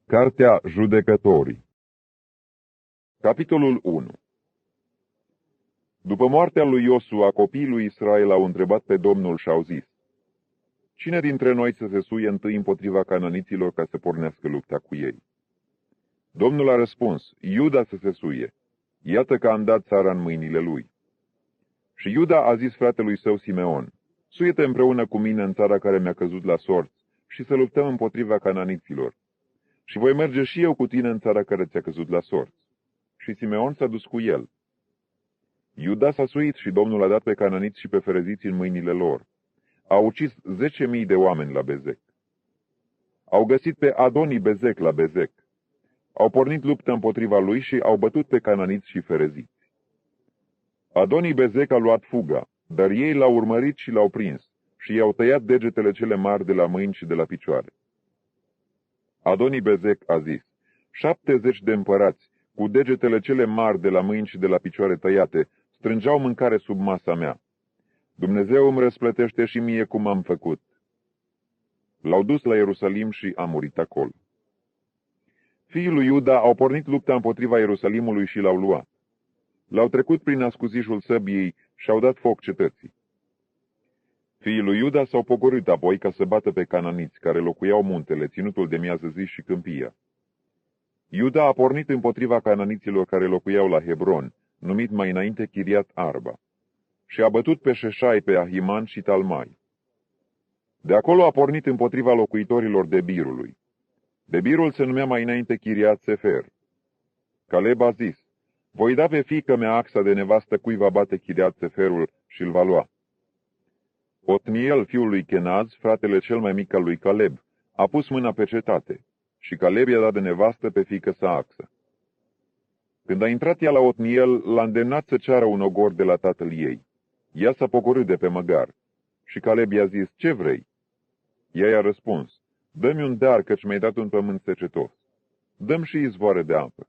Cartea Judecătorii. Capitolul 1. După moartea lui Iosua, copiii lui Israel au întrebat pe Domnul și au zis: Cine dintre noi să se suie întâi împotriva cananiților ca să pornească lupta cu ei? Domnul a răspuns: Iuda să se suie. Iată că am dat țara în mâinile lui. Și Iuda a zis fratelui său Simeon: Suie-te împreună cu mine în țara care mi-a căzut la sorți și să luptăm împotriva cananiților. Și voi merge și eu cu tine în țara care ți-a căzut la sorți. Și Simeon s-a dus cu el. Iuda s-a suit și Domnul a dat pe cananiți și pe fereziți în mâinile lor. Au ucis 10.000 de oameni la Bezec. Au găsit pe Adoni Bezec la Bezec. Au pornit luptă împotriva lui și au bătut pe cananiți și fereziți. Adoni Bezec a luat fuga, dar ei l-au urmărit și l-au prins și i-au tăiat degetele cele mari de la mâini și de la picioare. Adoni Bezec a zis: 70 de împărați, cu degetele cele mari de la mâini și de la picioare tăiate, strângeau mâncare sub masa mea. Dumnezeu îmi răsplătește și mie cum am făcut. L-au dus la Ierusalim și a murit acolo. Fiii lui Iuda au pornit lupta împotriva Ierusalimului și l-au luat. L-au trecut prin ascuzișul săbiei și au dat foc cetății. Fiii lui Iuda s-au pogorât apoi ca să bată pe cananiți, care locuiau muntele, ținutul de miază zi și câmpia. Iuda a pornit împotriva cananiților care locuiau la Hebron, numit mai înainte Chiriat Arba, și a bătut pe Șeșai, pe Ahiman și Talmai. De acolo a pornit împotriva locuitorilor Debirului. Debirul se numea mai înainte Chiriat Sefer. Caleb a zis: Voi da pe fiică mea Axa de nevastă cui va bate Chiriat Seferul și îl va lua. Otniel, fiul lui Kenaz, fratele cel mai mic al lui Caleb, a pus mâna pe cetate și Caleb i-a dat de nevastă pe fiică sa Axa. Când a intrat ea la Otniel, l-a îndemnat să ceară un ogor de la tatăl ei. Ea s-a pogorât de pe măgar și Caleb i-a zis: Ce vrei? Ea i-a răspuns: Dă-mi un dar, căci mi-ai dat un pământ secetos. Dă-mi și izvoare de apă.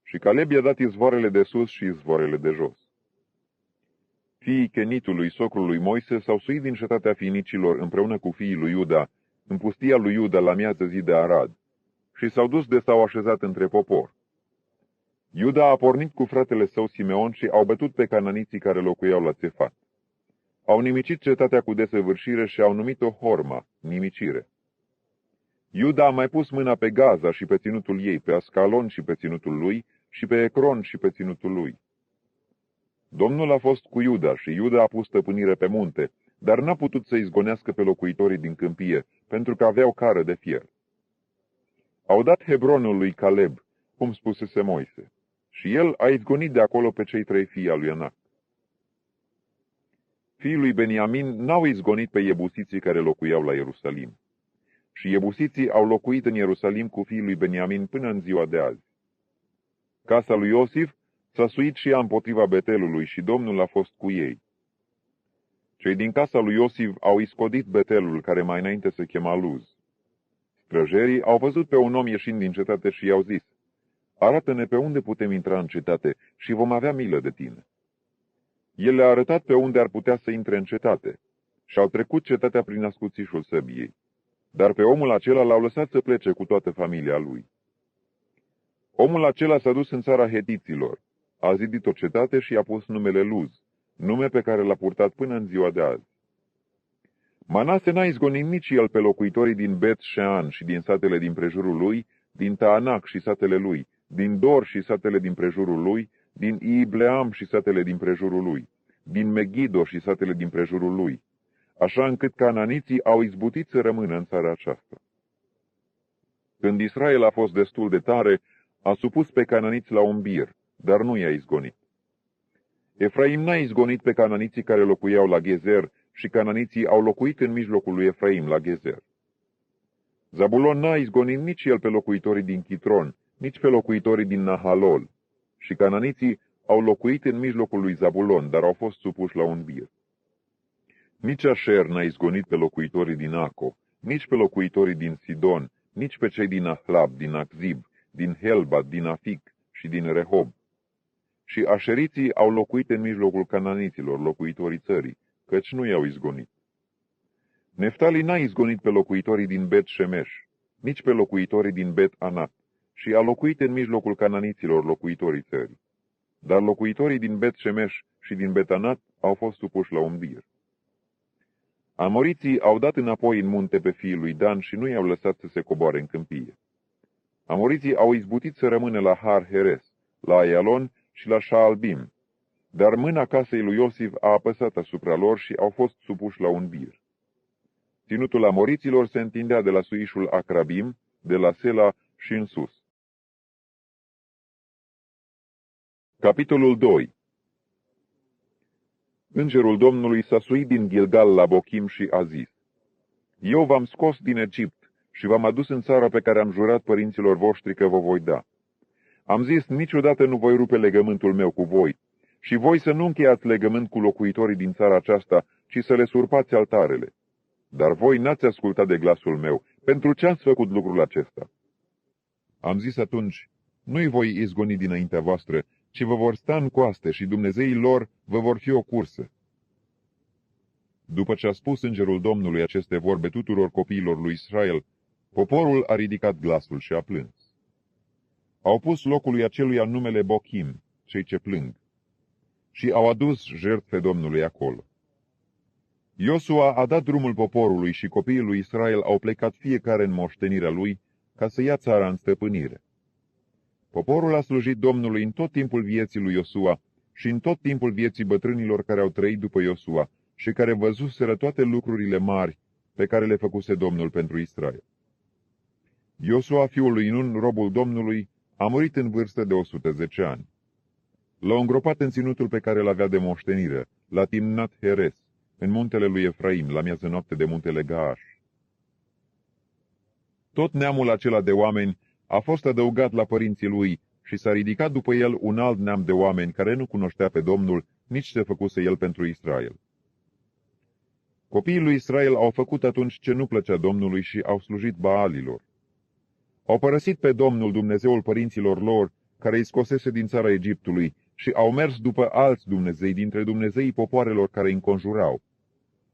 Și Caleb i-a dat izvoarele de sus și izvoarele de jos. Fiii Kenitului, socrul lui Moise, s-au suit din cetatea finicilor împreună cu fiii lui Iuda, în pustia lui Iuda la miază zi de Arad, și s-au dus de s-au așezat între popor. Iuda a pornit cu fratele său Simeon și au bătut pe cananiții care locuiau la Țefat. Au nimicit cetatea cu desăvârșire și au numit-o Horma, nimicire. Iuda a mai pus mâna pe Gaza și pe ținutul ei, pe Ascalon și pe ținutul lui, și pe Ecron și pe ținutul lui. Domnul a fost cu Iuda și Iuda a pus stăpânire pe munte, dar n-a putut să izgonească pe locuitorii din câmpie, pentru că aveau cară de fier. Au dat Hebronul lui Caleb, cum spusese Moise, și el a izgonit de acolo pe cei 3 fii al lui Anac. Fiii lui Beniamin n-au izgonit pe iebusiții care locuiau la Ierusalim. Și iebusiții au locuit în Ierusalim cu fiii lui Beniamin până în ziua de azi. Casa lui Iosif s-a suit și ea împotriva Betelului și Domnul a fost cu ei. Cei din casa lui Iosif au iscodit Betelul, care mai înainte se chema Luz. Străjerii au văzut pe un om ieșind din cetate și i-au zis: Arată-ne pe unde putem intra în cetate și vom avea milă de tine. El le-a arătat pe unde ar putea să intre în cetate și au trecut cetatea prin ascuțișul săbiei. Dar pe omul acela l-au lăsat să plece cu toată familia lui. Omul acela s-a dus în țara hetiților, a zidit o cetate și i-a pus numele Luz, nume pe care l-a purtat până în ziua de azi. Manase n-a izgonit nici el pe locuitorii din Bet-Shean și din satele din prejurul lui, din Taanac și satele lui, din Dor și satele din prejurul lui, din Ibleam și satele din prejurul lui, din Megiddo și satele din prejurul lui, așa încât cananiții au izbutit să rămână în țara aceasta. Când Israel a fost destul de tare, a supus pe cananiți la un bir, dar nu i-a izgonit. Efraim n-a izgonit pe cananiții care locuiau la Gezer și cananiții au locuit în mijlocul lui Efraim la Gezer. Zabulon n-a izgonit nici el pe locuitorii din Chitron, nici pe locuitorii din Nahalol, și cananiții au locuit în mijlocul lui Zabulon, dar au fost supuși la un bir. Nici Asher n-a izgonit pe locuitorii din Aco, nici pe locuitorii din Sidon, nici pe cei din Ahlab, din Achzib, din Helba, din Afic și din Rehob. Și așeriții au locuit în mijlocul cananiților, locuitorii țării, căci nu i-au izgonit. Neftali n-a izgonit pe locuitorii din Bet-Shemesh, nici pe locuitorii din Bet Anat, și a locuit în mijlocul cananiților locuitorii țării. Dar locuitorii din Bet Shemesh și din Bet Anat au fost supuși la un bir. Amoriții au dat înapoi în munte pe fiii lui Dan și nu i-au lăsat să se coboare în câmpie. Amoriții au izbutit să rămână la Har Heres, la Aialon și la Shaalbim, dar mâna casei lui Iosif a apăsat asupra lor și au fost supuși la un bir. Ținutul amoriților se întindea de la suișul Acrabim, de la Sela și în sus. Capitolul 2. Îngerul Domnului s-a suit din Gilgal la Bochim și a zis: Eu v-am scos din Egipt și v-am adus în țara pe care am jurat părinților voștri că vă voi da. Am zis, niciodată nu voi rupe legământul meu cu voi, și voi să nu încheiați legământ cu locuitorii din țara aceasta, ci să le surpați altarele. Dar voi n-ați ascultat de glasul meu. Pentru ce ați făcut lucrul acesta? Am zis atunci, nu-i voi izgoni dinaintea voastră, ci vă vor sta în coaste și Dumnezeii lor vă vor fi o cursă. După ce a spus îngerul Domnului aceste vorbe tuturor copiilor lui Israel, poporul a ridicat glasul și a plâns. Au pus locului aceluia numele Bochim, cei ce plâng, și au adus jertfe Domnului acolo. Iosua a dat drumul poporului și copiii lui Israel au plecat fiecare în moștenirea lui ca să ia țara în stăpânire. Poporul a slujit Domnului în tot timpul vieții lui Iosua și în tot timpul vieții bătrânilor care au trăit după Iosua și care văzuseră toate lucrurile mari pe care le făcuse Domnul pentru Israel. Iosua, fiul lui Nun, robul Domnului, a murit în vârstă de 110 ani. L-au îngropat în ținutul pe care l-avea de moștenire, la Timnat Heres, în muntele lui Efraim, la miază noapte de muntele Gaaș. Tot neamul acela de oameni a fost adăugat la părinții lui și s-a ridicat după el un alt neam de oameni care nu cunoștea pe Domnul, nici ce făcuse el pentru Israel. Copiii lui Israel au făcut atunci ce nu plăcea Domnului și au slujit Baalilor. Au părăsit pe Domnul, Dumnezeul părinților lor, care îi scosese din țara Egiptului, și au mers după alți Dumnezei dintre Dumnezeii popoarelor care îi înconjurau.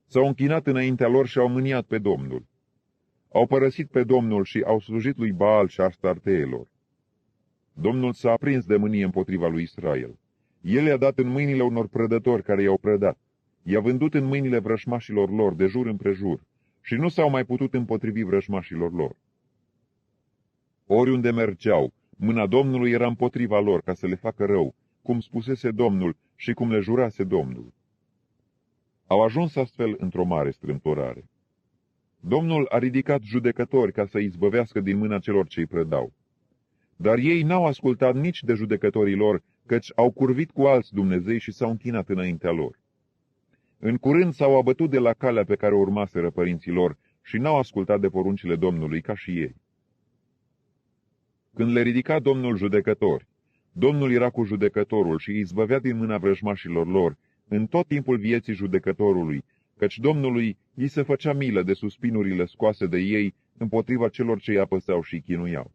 S-au închinat înaintea lor și au mâniat pe Domnul. Au părăsit pe Domnul și au slujit lui Baal și Astarteelor. Domnul s-a aprins de mânie împotriva lui Israel. El i-a dat în mâinile unor prădători care i-au prădat. I-a vândut în mâinile vrășmașilor lor de jur împrejur și nu s-au mai putut împotrivi vrășmașilor lor. Oriunde mergeau, mâna Domnului era împotriva lor ca să le facă rău, cum spusese Domnul și cum le jurase Domnul. Au ajuns astfel într-o mare strâmtorare. Domnul a ridicat judecători ca să izbăvească din mâna celor ce îi prădau. Dar ei n-au ascultat nici de judecătorii lor, căci au curvit cu alți Dumnezei și s-au închinat înaintea lor. În curând s-au abătut de la calea pe care o urmaseră părinții lor și n-au ascultat de poruncile Domnului ca și ei. Când le ridica Domnul judecători, Domnul era cu judecătorul și îi izbăvea din mâna vrăjmașilor lor în tot timpul vieții judecătorului, căci Domnului îi se făcea milă de suspinurile scoase de ei împotriva celor ce îi apăsau și îi chinuiau.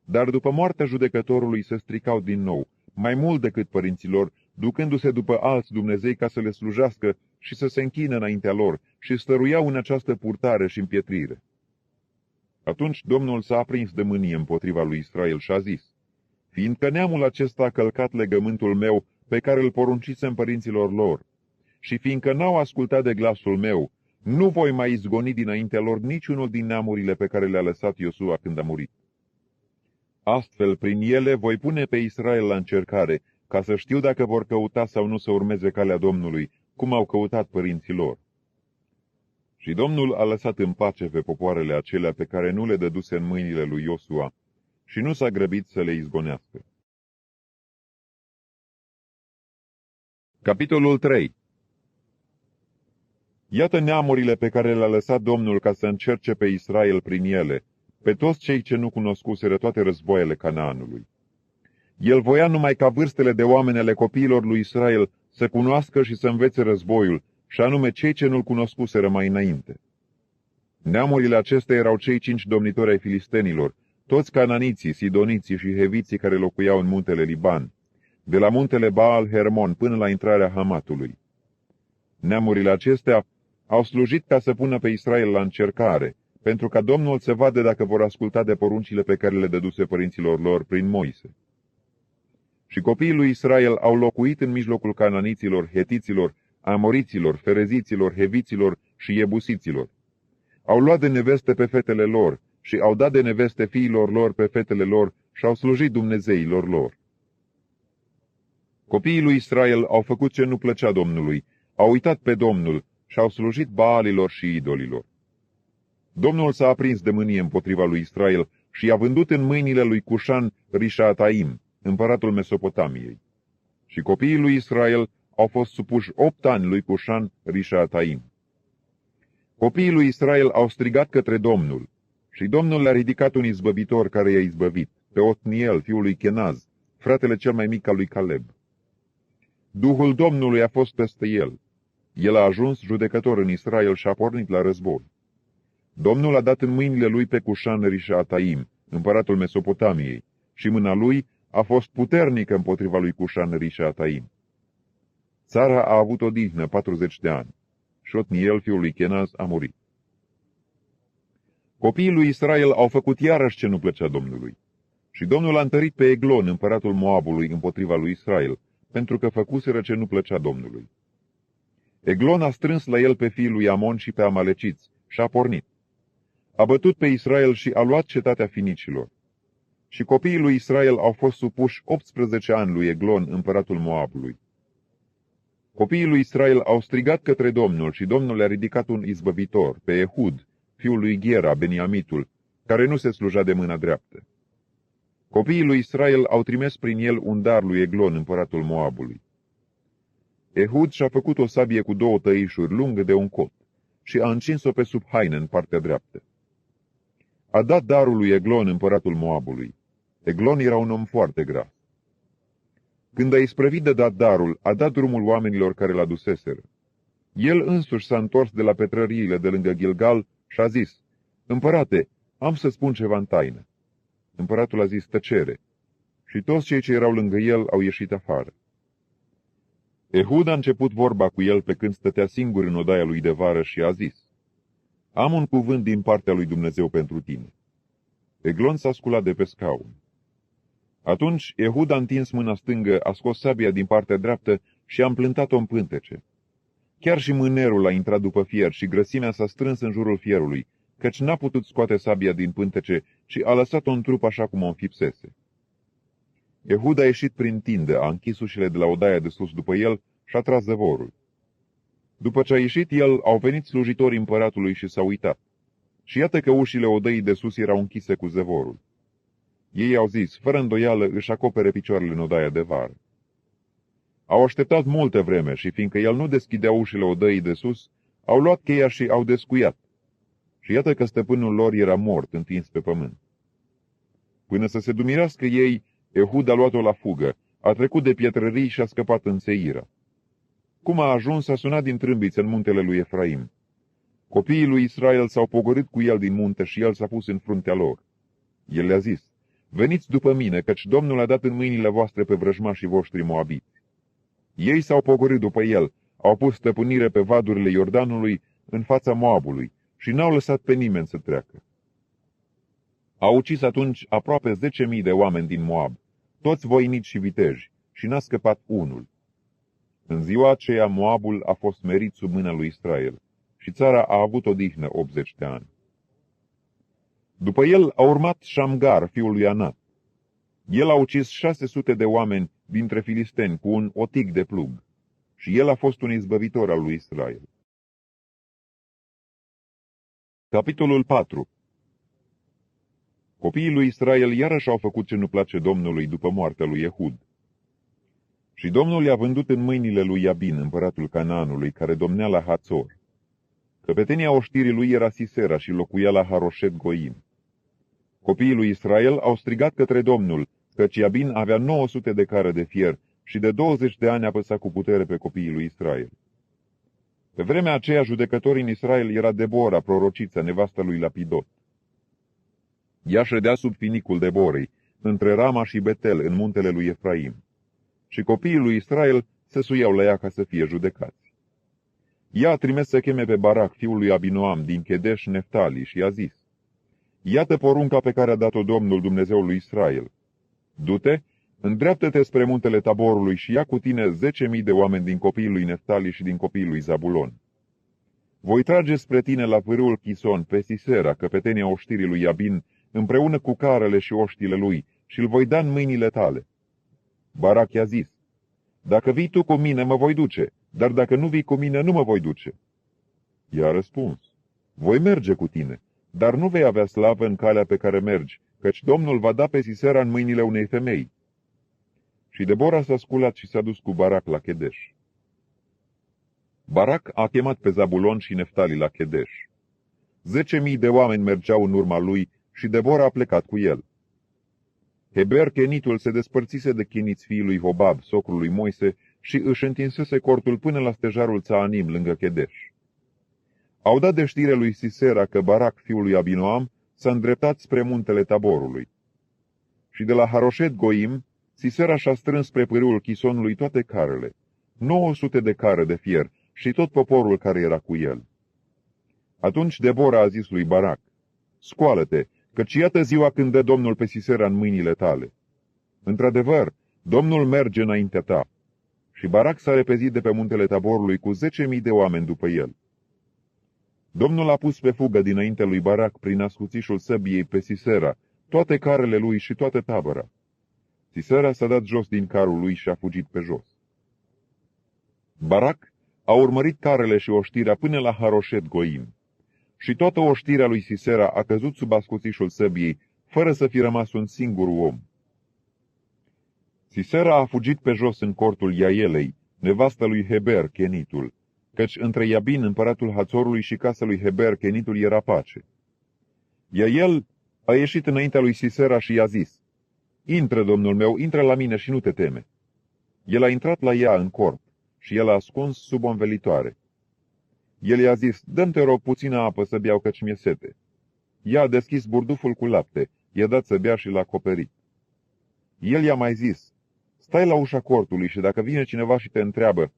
Dar după moartea judecătorului se stricau din nou, mai mult decât părinților, ducându-se după alți Dumnezei ca să le slujească și să se închină înaintea lor, și stăruiau în această purtare și împietrire. Atunci Domnul s-a aprins de mânie împotriva lui Israel și a zis: Fiindcă neamul acesta a călcat legământul meu pe care îl poruncisem părinților lor, și fiindcă n-au ascultat de glasul meu, nu voi mai izgoni dinaintea lor niciunul din neamurile pe care le-a lăsat Iosua când a murit. Astfel, prin ele voi pune pe Israel la încercare, ca să știu dacă vor căuta sau nu să urmeze calea Domnului, cum au căutat părinții lor. Și Domnul a lăsat în pace pe popoarele acelea pe care nu le dăduse în mâinile lui Iosua și nu s-a grăbit să le izgonească. Capitolul 3. Iată neamurile pe care le-a lăsat Domnul ca să încerce pe Israel prin ele, pe toți cei ce nu cunoscuseră toate războaiele Canaanului. El voia numai ca vârstele de oameni ale copiilor lui Israel să cunoască și să învețe războiul, și anume cei ce nu-l cunoscuseră mai înainte. Neamurile acestea erau cei 5 domnitori ai filistenilor, toți cananiții, sidoniții și heviții care locuiau în muntele Liban, de la muntele Baal Hermon până la intrarea Hamatului. Neamurile acestea au slujit ca să pună pe Israel la încercare, pentru ca Domnul să vadă dacă vor asculta de poruncile pe care le dăduse părinților lor prin Moise. Și copiii lui Israel au locuit în mijlocul cananiților, hetiților, amoriților, fereziților, heviților și iebusiților. Au luat de neveste pe fetele lor și au dat de neveste fiilor lor pe fetele lor și au slujit dumnezeilor lor. Copiii lui Israel au făcut ce nu plăcea Domnului, au uitat pe Domnul și au slujit Baalilor și idolilor. Domnul s-a aprins de mânie împotriva lui Israel și i-a vândut în mâinile lui Cușan Rișataim, împăratul Mesopotamiei. Și copiii lui Israel au fost supuși 8 ani lui Cușan Rișataim. Copiii lui Israel au strigat către Domnul și Domnul le-a ridicat un izbăvitor care i-a izbăvit, pe Otniel, fiul lui Kenaz, fratele cel mai mic al lui Caleb. Duhul Domnului a fost peste el. El a ajuns judecător în Israel și a pornit la război. Domnul a dat în mâinile lui pe Cușan Rișataim, împăratul Mesopotamiei, și mâna lui a fost puternică împotriva lui Cușan Rișataim. Țara a avut odihnă 40 de ani și Otniel, fiul lui Kenaz, a murit. Copiii lui Israel au făcut iarăși ce nu plăcea Domnului. Și Domnul a întărit pe Eglon, împăratul Moabului, împotriva lui Israel, pentru că făcuseră ce nu plăcea Domnului. Eglon a strâns la el pe fiii lui Amon și pe amaleciți și a pornit. A bătut pe Israel și a luat cetatea finicilor. Și copiii lui Israel au fost supuși 18 ani lui Eglon, împăratul Moabului. Copiii lui Israel au strigat către Domnul și Domnul le-a ridicat un izbăvitor, pe Ehud, fiul lui Ghera, Beniamitul, care nu se sluja de mâna dreaptă. Copiii lui Israel au trimis prin el un dar lui Eglon, împăratul Moabului. Ehud și-a făcut o sabie cu 2 tăișuri lungă de un cot și a încins-o pe sub haină în partea dreaptă. A dat darul lui Eglon, împăratul Moabului. Eglon era un om foarte gras. Când a isprăvit de dat darul, a dat drumul oamenilor care l-a duseseră. El însuși s-a întors de la petrăriile de lângă Gilgal și a zis: Împărate, am să spun ceva în taină. Împăratul a zis: tăcere. Și toți cei ce erau lângă el au ieșit afară. Ehud a început vorba cu el pe când stătea singur în odaia lui de vară și a zis: Am un cuvânt din partea lui Dumnezeu pentru tine. Eglon s-a sculat de pe scaun. Atunci Ehud a întins mâna stângă, a scos sabia din partea dreaptă și a împlântat-o în pântece. Chiar și mânerul a intrat după fier și grăsimea s-a strâns în jurul fierului, căci n-a putut scoate sabia din pântece, ci a lăsat-o în trup așa cum o înfipsese. Ehud a ieșit prin tindă, a închis ușile de la odaia de sus după el și a tras zăvorul. După ce a ieșit el, au venit slujitorii împăratului și s-au uitat. Și iată că ușile odăii de sus erau închise cu zăvorul. Ei au zis: fără îndoială își acopere picioarele în odaia de vară. Au așteptat multă vreme și, fiindcă el nu deschidea ușile odăii de sus, au luat cheia și au descuiat. Și iată că stăpânul lor era mort, întins pe pământ. Până să se dumirească ei, Ehud a luat-o la fugă, a trecut de pietrării și a scăpat în Seira. Cum a ajuns, a sunat din trâmbiță în muntele lui Efraim. Copiii lui Israel s-au pogorât cu el din munte și el s-a pus în fruntea lor. El le-a zis: veniți după mine, căci Domnul a dat în mâinile voastre pe vrăjmașii voștri moabiți. Ei s-au pogorât după el, au pus stăpânire pe vadurile Iordanului în fața Moabului și n-au lăsat pe nimeni să treacă. Au ucis atunci aproape 10.000 de oameni din Moab, toți voinici și viteji, și n-a scăpat unul. În ziua aceea Moabul a fost merit sub mâna lui Israel și țara a avut odihnă 80 de ani. După el a urmat Șamgar, fiul lui Anat. El a ucis 600 de oameni dintre filisteni cu un otic de plug și el a fost un izbăvitor al lui Israel. Capitolul 4. Copiii lui Israel iarăși au făcut ce nu place Domnului după moartea lui Ehud. Și Domnul i-a vândut în mâinile lui Iabin, împăratul Canaanului, care domnea la Hațor. Căpetenia oștirii lui era Sisera și locuia la Haroshet Goim. Copiii lui Israel au strigat către Domnul, căci Iabin avea 900 de care de fier și de 20 de ani apăsa cu putere pe copiii lui Israel. Pe vremea aceea, judecător în Israel era Debora, prorocița, nevasta lui Lapidot. Ea ședea sub finicul Deborei, între Rama și Betel, în muntele lui Efraim. Și copiii lui Israel se suiau la ea ca să fie judecați. Ea a trimis să cheme pe Barac, fiul lui Abinoam, din Chedeș Neftali, și i-a zis: Iată porunca pe care a dat-o Domnul Dumnezeul lui Israel. Du-te, îndreaptă-te spre muntele Taborului și ia cu tine 10.000 de oameni din copiii lui Neftali și din copiii lui Zabulon. Voi trage spre tine la pârâul Chison pe Sisera, căpetenia oștirii lui Iabin, împreună cu carele și oștile lui, și îl voi da în mâinile tale. Barac i-a zis: Dacă vii tu cu mine, mă voi duce, dar dacă nu vii cu mine, nu mă voi duce. I-a răspuns: Voi merge cu tine, dar nu vei avea slavă în calea pe care mergi, căci Domnul va da pe Sisera în mâinile unei femei. Și Debora s-a sculat și s-a dus cu Barac la Chedeș. Barac a chemat pe Zabulon și Neftali la Chedeș. 10.000 de oameni mergeau în urma lui și Debora a plecat cu el. Heber Chenitul se despărțise de chiniți fiii lui Hobab, socrul lui Moise, și își întinsese cortul până la stejarul Țaanim, lângă Chedeș. Au dat de știre lui Sisera că Barac, fiul lui Abinoam, s-a îndreptat spre muntele Taborului. Și de la Haroshet Goim, Sisera și-a strâns spre pârâul Chisonului toate carele, 900 de care de fier și tot poporul care era cu el. Atunci Debora a zis lui Barac: Scoală-te, căci iată ziua când dă Domnul pe Sisera în mâinile tale. Într-adevăr, Domnul merge înaintea ta. Și Barac s-a repezit de pe muntele Taborului cu 10.000 de oameni după el. Domnul a pus pe fugă dinaintea lui Barac prin ascuțișul săbiei pe Sisera, toate carele lui și toată tabăra. Sisera s-a dat jos din carul lui și a fugit pe jos. Barac a urmărit carele și oștirea până la Haroshet Goim. Și toată oștirea lui Sisera a căzut sub ascuțișul săbiei, fără să fi rămas un singur om. Sisera a fugit pe jos în cortul Iaelei, nevasta lui Heber Chenitul, căci între Iabin, împăratul Hațorului, și casa lui Heber Chenitul era pace. Iael a ieșit înaintea lui Sisera și i-a zis: Intră, domnul meu, intră la mine și nu te teme. El a intrat la ea în cort și el a ascuns sub o învelitoare. El i-a zis: Dă-mi, te rog, puțină apă să beau, căci mi-e sete. Ea a deschis burduful cu lapte, i-a dat să bea și l-a acoperit. El i-a mai zis: Stai la ușa cortului și dacă vine cineva și te întreabă: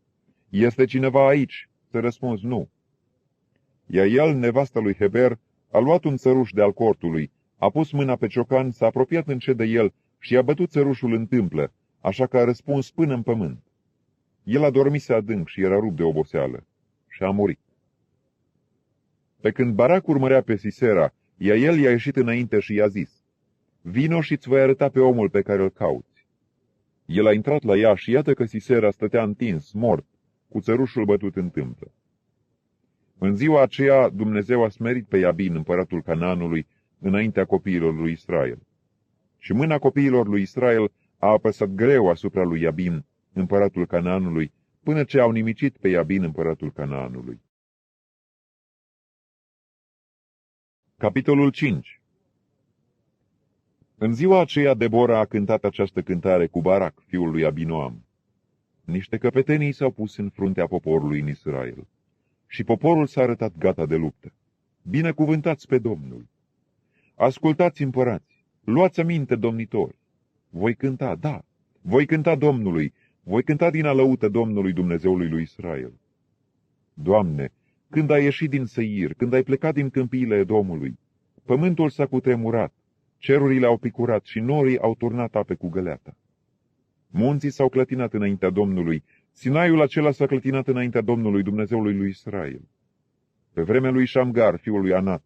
Este cineva aici? Să răspunzi: Nu. Iar el, nevasta lui Heber, a luat un țăruș de al cortului, a pus mâna pe ciocan, s-a apropiat încet de el și i-a bătut țărușul în tâmplă, așa că a răspuns până în pământ. El a dormise adânc și era rupt de oboseală și a murit. Pe când Barac urmărea pe Sisera, el i-a ieșit înainte și i-a zis: Vino și îți voi arăta pe omul pe care îl cauți. El a intrat la ea și iată că Sisera stătea întins, mort, cu țărușul bătut în tâmplă. În ziua aceea Dumnezeu a smerit pe Iabin, împăratul Canaanului, înaintea copiilor lui Israel. Și mâna copiilor lui Israel a apăsat greu asupra lui Iabin, împăratul Canaanului, până ce au nimicit pe Iabin, împăratul Canaanului. Capitolul 5. În ziua aceea Debora a cântat această cântare cu Barac, fiul lui Abinoam. Niște căpetenii s-au pus în fruntea poporului în Israel. Și poporul s-a arătat gata de luptă. Binecuvântați pe Domnul! Ascultați, împărați! Luați aminte, domnitori! Voi cânta, da, voi cânta Domnului, voi cânta din alăută Domnului Dumnezeului lui Israel. Doamne, când ai ieșit din Seir, când ai plecat din câmpiile Edomului, pământul s-a cutremurat, cerurile au picurat și norii au turnat ape cu găleata. Munții s-au clătinat înaintea Domnului, Sinaiul acela s-a clătinat înaintea Domnului Dumnezeului lui Israel. Pe vremea lui Șamgar, fiul lui Anat,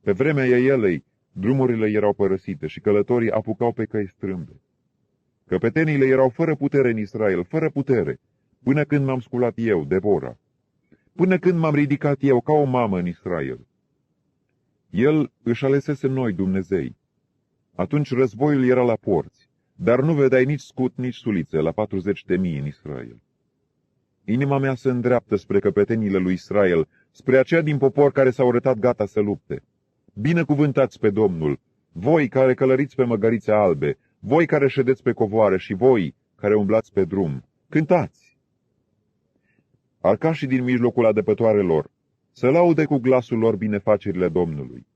pe vremea Iaelei, drumurile erau părăsite și călătorii apucau pe căi strâmbe. Căpetenile erau fără putere în Israel, fără putere, până când m-am sculat eu, Debora, până când m-am ridicat eu ca o mamă în Israel. El își alesese noi Dumnezei. Atunci războiul era la porți, dar nu vedeai nici scut, nici sulițe la 40.000 în Israel. Inima mea se îndreaptă spre căpetenile lui Israel, spre aceia din popor care s-au arătat gata să lupte. Binecuvântați pe Domnul, voi care călăriți pe măgărițe albe, voi care ședeți pe covoare și voi care umblați pe drum, cântați! Arcașii din mijlocul adăpătoarelor, să laude cu glasul lor binefacerile Domnului,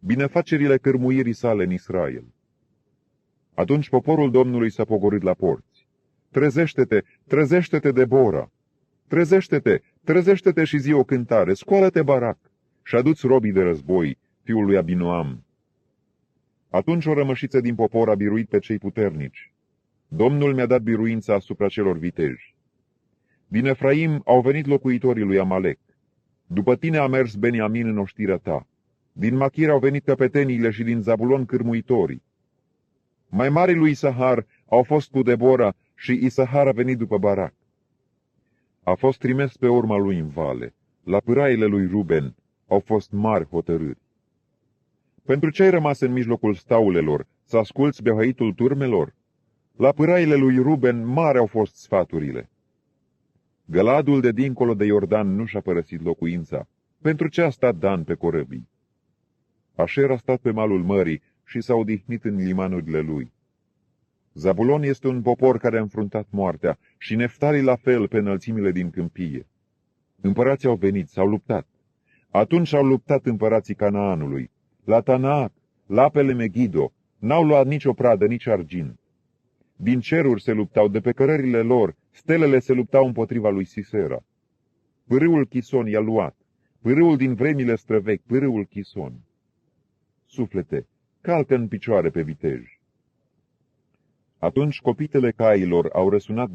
binefacerile cârmuirii sale în Israel. Atunci poporul Domnului s-a pogorât la porți. Trezește-te, trezește-te, Debora! trezește-te, trezește-te și zi o cântare, scoală-te, Barac, și adu-ți robii de război, fiul lui Abinoam. Atunci o rămășiță din popor a biruit pe cei puternici. Domnul mi-a dat biruința asupra celor viteji. Din Efraim au venit locuitorii lui Amalek. După tine a mers Beniamin în oștirea ta. Din Machir au venit căpeteniile și din Zabulon cârmuitorii. Mai marii lui Isahar au fost cu Debora și Isahar a venit după Barac. A fost trimis pe urma lui în vale. La pâraile lui Ruben au fost mari hotărâri. Pentru ce ai rămas în mijlocul staulelor, să asculți behăitul turmelor? La pâraile lui Ruben mari au fost sfaturile. Găladul de dincolo de Iordan nu și-a părăsit locuința. Pentru ce a stat Dan pe corăbii? Așer a stat pe malul mării și s-a odihnit în limanurile lui. Zabulon este un popor care a înfruntat moartea și Neftali la fel pe înălțimile din câmpie. Împărații au venit, s-au luptat. Atunci au luptat împărații Canaanului. La Tanaac, la apele Megido, n-au luat nicio pradă, nici argint. Din ceruri se luptau, de pe cărările lor, stelele se luptau împotriva lui Sisera. Pârâul Chison i-a luat, pârâul din vremile străvechi, pârâul Chison. Suflete, calcă în picioare pe viteji. Atunci copitele cailor au răsunat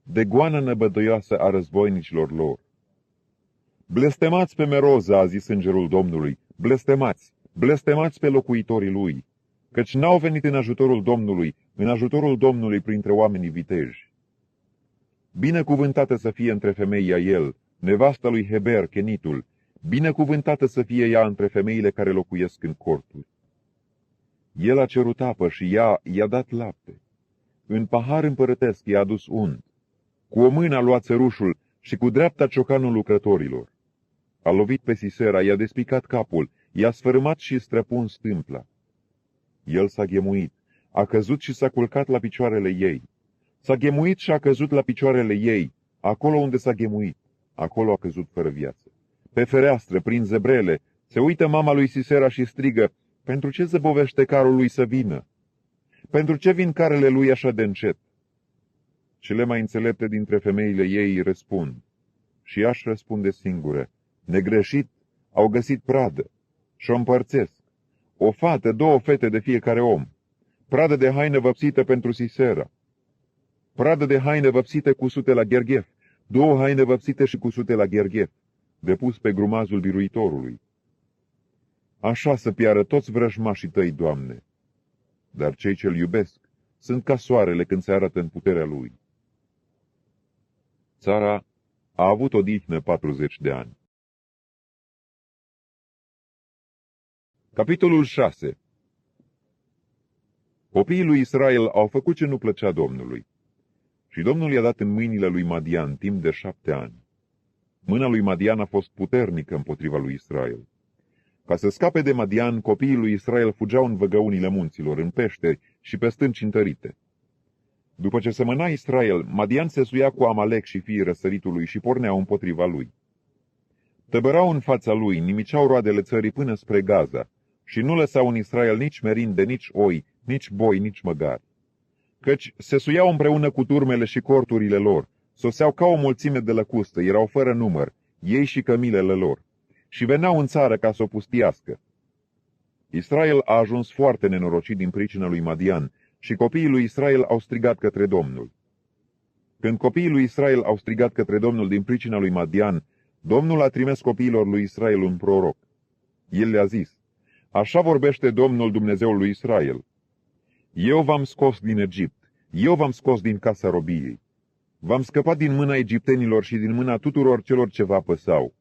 de goana năbădoioasă a războinicilor lor. Blestemați pe Meroza, a zis îngerul Domnului, blestemați, blestemați pe locuitorii lui, căci n-au venit în ajutorul Domnului printre oamenii viteji. Binecuvântată să fie între femei Iael, nevasta lui Heber, Kenitul, binecuvântată să fie ea între femeile care locuiesc în corturi. El a cerut apă și ea i-a dat lapte. În pahar împărătesc i-a adus unt. Cu o mână a luat țărușul și cu dreapta ciocanul lucrătorilor. A lovit pe Sisera, i-a despicat capul, i-a sfărâmat și străpuns tâmpla. El s-a ghemuit, a căzut și s-a culcat la picioarele ei. S-a ghemuit și a căzut la picioarele ei. Acolo unde s-a ghemuit, acolo a căzut fără viață. Pe fereastră, prin zebrele, se uită mama lui Sisera și strigă, pentru ce zăbovește carul lui să vină? Pentru ce vin carele lui așa de încet? Cele mai înțelepte dintre femeile ei răspund. Și ea își răspunde singură, negreșit, au găsit pradă și o împărțesc. O fată, două fete de fiecare om. Pradă de haină văpsită pentru Sisera. Pradă de haină văpsită cusute la Gherghef. Două haine văpsite și cusute la Gherghef, depus pe grumazul biruitorului. Așa să piară toți vrăjmașii tăi, Doamne. Dar cei ce-L iubesc sunt ca soarele când se arată în puterea Lui. Țara a avut odihnă 40 de ani. Capitolul 6. Copiii lui Israel au făcut ce nu plăcea Domnului. Și Domnul i-a dat în mâinile lui Madian timp de 7 ani. Mâna lui Madian a fost puternică împotriva lui Israel. Ca să scape de Madian, copiii lui Israel fugeau în văgăunile munților, în peșteri și pe stânci întărite. După ce semăna Israel, Madian se suia cu Amalek și fiii răsăritului și porneau împotriva lui. Tăbărau în fața lui, nimiceau roadele țării până spre Gaza și nu lăsau în Israel nici merinde, nici oi, nici boi, nici măgari. Căci se suiau împreună cu turmele și corturile lor, soseau ca o mulțime de lăcustă, erau fără număr, ei și cămilele lor, și veneau în țară ca să o pustiască. Israel a ajuns foarte nenorocit din pricina lui Madian și copiii lui Israel au strigat către Domnul. Când copiii lui Israel au strigat către Domnul din pricina lui Madian, Domnul a trimis copiilor lui Israel un proroc. El le-a zis, așa vorbește Domnul Dumnezeul lui Israel. Eu v-am scos din Egipt, eu v-am scos din casa robiei. V-am scăpat din mâna egiptenilor și din mâna tuturor celor ce vă apăsau.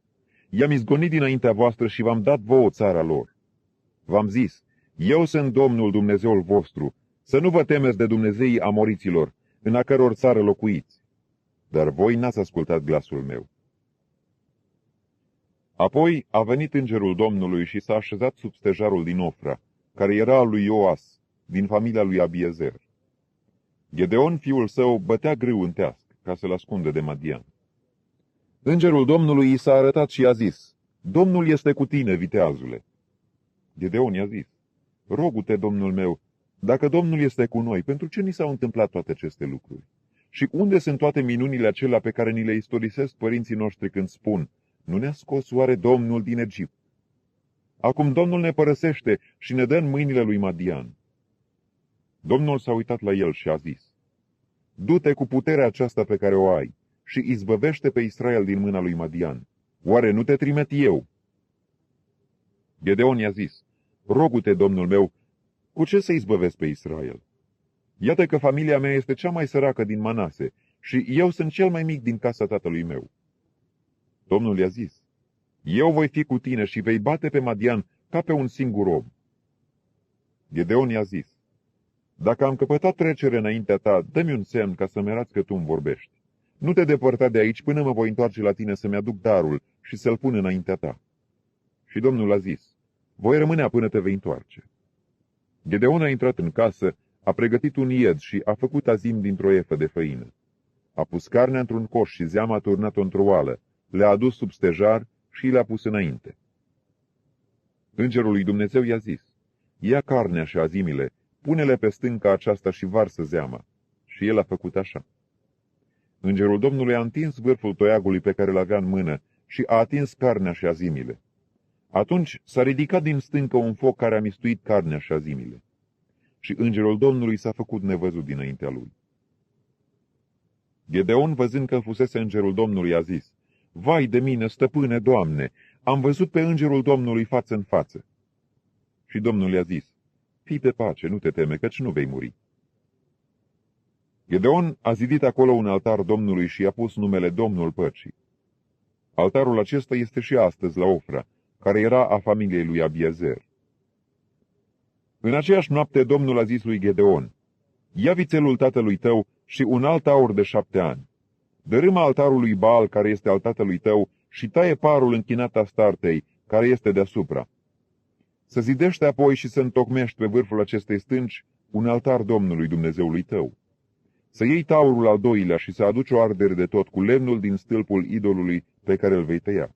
I-am izgonit dinaintea voastră și v-am dat vouă țara lor. V-am zis, eu sunt Domnul Dumnezeul vostru, să nu vă temeți de Dumnezeii amoriților, în a căror țară locuiți. Dar voi n-ați ascultat glasul meu. Apoi a venit îngerul Domnului și s-a așezat sub stejarul din Ofra, care era al lui Ioas, din familia lui Abiezer. Gedeon, fiul său, bătea grâu în teasc, ca să-l ascundă de Madian. Îngerul Domnului i s-a arătat și i-a zis, Domnul este cu tine, viteazule. Gedeon i-a zis, rogu-te, Domnul meu, dacă Domnul este cu noi, pentru ce ni s-au întâmplat toate aceste lucruri? Și unde sunt toate minunile acelea pe care ni le istorisesc părinții noștri când spun, nu ne-a scos oare Domnul din Egipt? Acum Domnul ne părăsește și ne dă în mâinile lui Madian. Domnul s-a uitat la el și a zis, du-te cu puterea aceasta pe care o ai și izbăvește pe Israel din mâna lui Madian. Oare nu te trimit eu? Gedeon i-a zis, rogu-te, Domnul meu, cu ce să izbăvesc pe Israel? Iată că familia mea este cea mai săracă din Manase și eu sunt cel mai mic din casa tatălui meu. Domnul i-a zis, eu voi fi cu tine și vei bate pe Madian ca pe un singur om. Gedeon i-a zis, dacă am căpătat trecere înaintea ta, dă-mi un semn ca să-mi arăți că tu îmi vorbești. Nu te depărta de aici până mă voi întoarce la tine să-mi aduc darul și să-l pun înaintea ta. Și Domnul a zis, voi rămânea până te vei întoarce. Gedeon a intrat în casă, a pregătit un ied și a făcut azim dintr-o efă de făină. A pus carnea într-un coș și zeama a turnat-o într-o oală, le-a adus sub stejar și le-a pus înainte. Îngerul lui Dumnezeu i-a zis, ia carnea și azimile, pune-le pe stânca aceasta și varsă zeama. Și el a făcut așa. Îngerul Domnului a întins vârful toiagului pe care l-avea în mână și a atins carnea și azimile. Atunci s-a ridicat din stâncă un foc care a mistuit carnea și azimile. Și îngerul Domnului s-a făcut nevăzut dinaintea lui. Gedeon, văzând că fusese îngerul Domnului, a zis, vai de mine, stăpâne, Doamne, am văzut pe îngerul Domnului față în față. Și Domnul i-a zis, fii pe pace, nu te teme, căci nu vei muri. Gedeon a zidit acolo un altar Domnului și i-a pus numele Domnul Păcii. Altarul acesta este și astăzi la Ofra, care era a familiei lui Abiezer. În aceeași noapte Domnul a zis lui Gedeon, ia vițelul tatălui tău și un alt aur de 7 ani. Dărâmă altarul lui Baal, care este al tatălui tău, și taie parul închinat Astartei, care este deasupra. Să zidește apoi și să întocmești pe vârful acestei stânci un altar Domnului Dumnezeului tău. Să iei taurul al doilea și să aduci o ardere de tot cu lemnul din stâlpul idolului pe care îl vei tăia.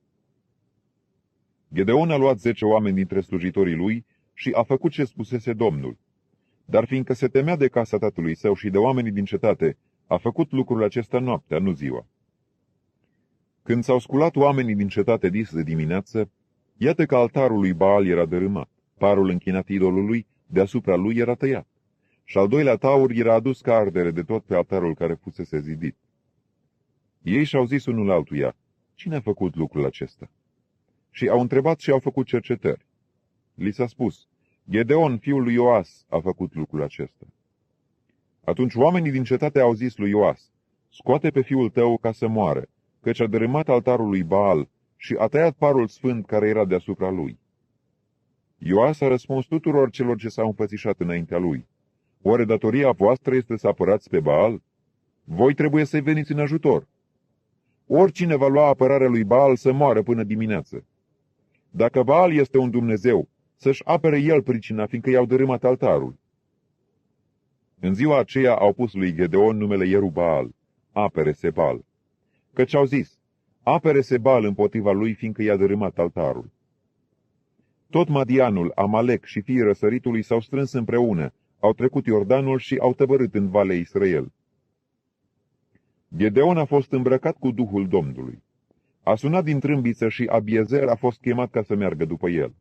Gedeon a luat 10 oameni dintre slujitorii lui și a făcut ce spusese Domnul. Dar fiindcă se temea de casa tatălui său și de oamenii din cetate, a făcut lucrul acesta noaptea, nu ziua. Când s-au sculat oamenii din cetate dis de dimineață, iată că altarul lui Baal era dărâmat, parul închinat idolului deasupra lui era tăiat, și al doilea taur era adus ca ardere de tot pe altarul care fusese zidit. Ei și-au zis unul altuia, cine a făcut lucrul acesta? Și au întrebat și au făcut cercetări. Li s-a spus, Gedeon, fiul lui Ioas, a făcut lucrul acesta. Atunci oamenii din cetate au zis lui Ioas, scoate pe fiul tău ca să moară, căci a dărâmat altarul lui Baal și a tăiat parul sfânt care era deasupra lui. Ioas a răspuns tuturor celor ce s-au înfățișat înaintea lui, oare datoria voastră este să apărați pe Baal? Voi trebuie să-i veniți în ajutor. Oricine va lua apărarea lui Baal să moară până dimineață. Dacă Baal este un Dumnezeu, să-și apere el pricina, fiindcă i-au dărâmat altarul. În ziua aceea au pus lui Gedeon numele Ierubaal, apere Sebal, căci au zis, apere Sebal împotriva lui, fiindcă i-a dărâmat altarul. Tot Madianul, Amalek și fiii răsăritului s-au strâns împreună, au trecut Iordanul și au tăbărât în Valea Israel. Gedeon a fost îmbrăcat cu Duhul Domnului. A sunat din trâmbiță și Abiezer a fost chemat ca să meargă după el.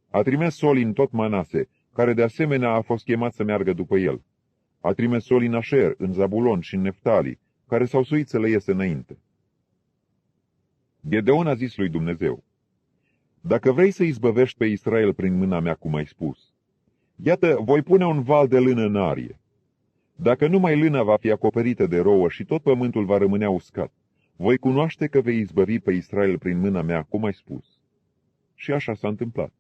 A trimis soli în tot Manase, care de asemenea a fost chemat să meargă după el. A trimis soli în Asher, în Zabulon și în Neftali, care s-au suit să le iese înainte. Gedeon a zis lui Dumnezeu, dacă vrei să izbăvești pe Israel prin mâna mea, cum ai spus, iată, voi pune un val de lână în arie. Dacă numai lâna va fi acoperită de rouă și tot pământul va rămânea uscat, voi cunoaște că vei izbăvi pe Israel prin mâna mea, cum ai spus. Și așa s-a întâmplat.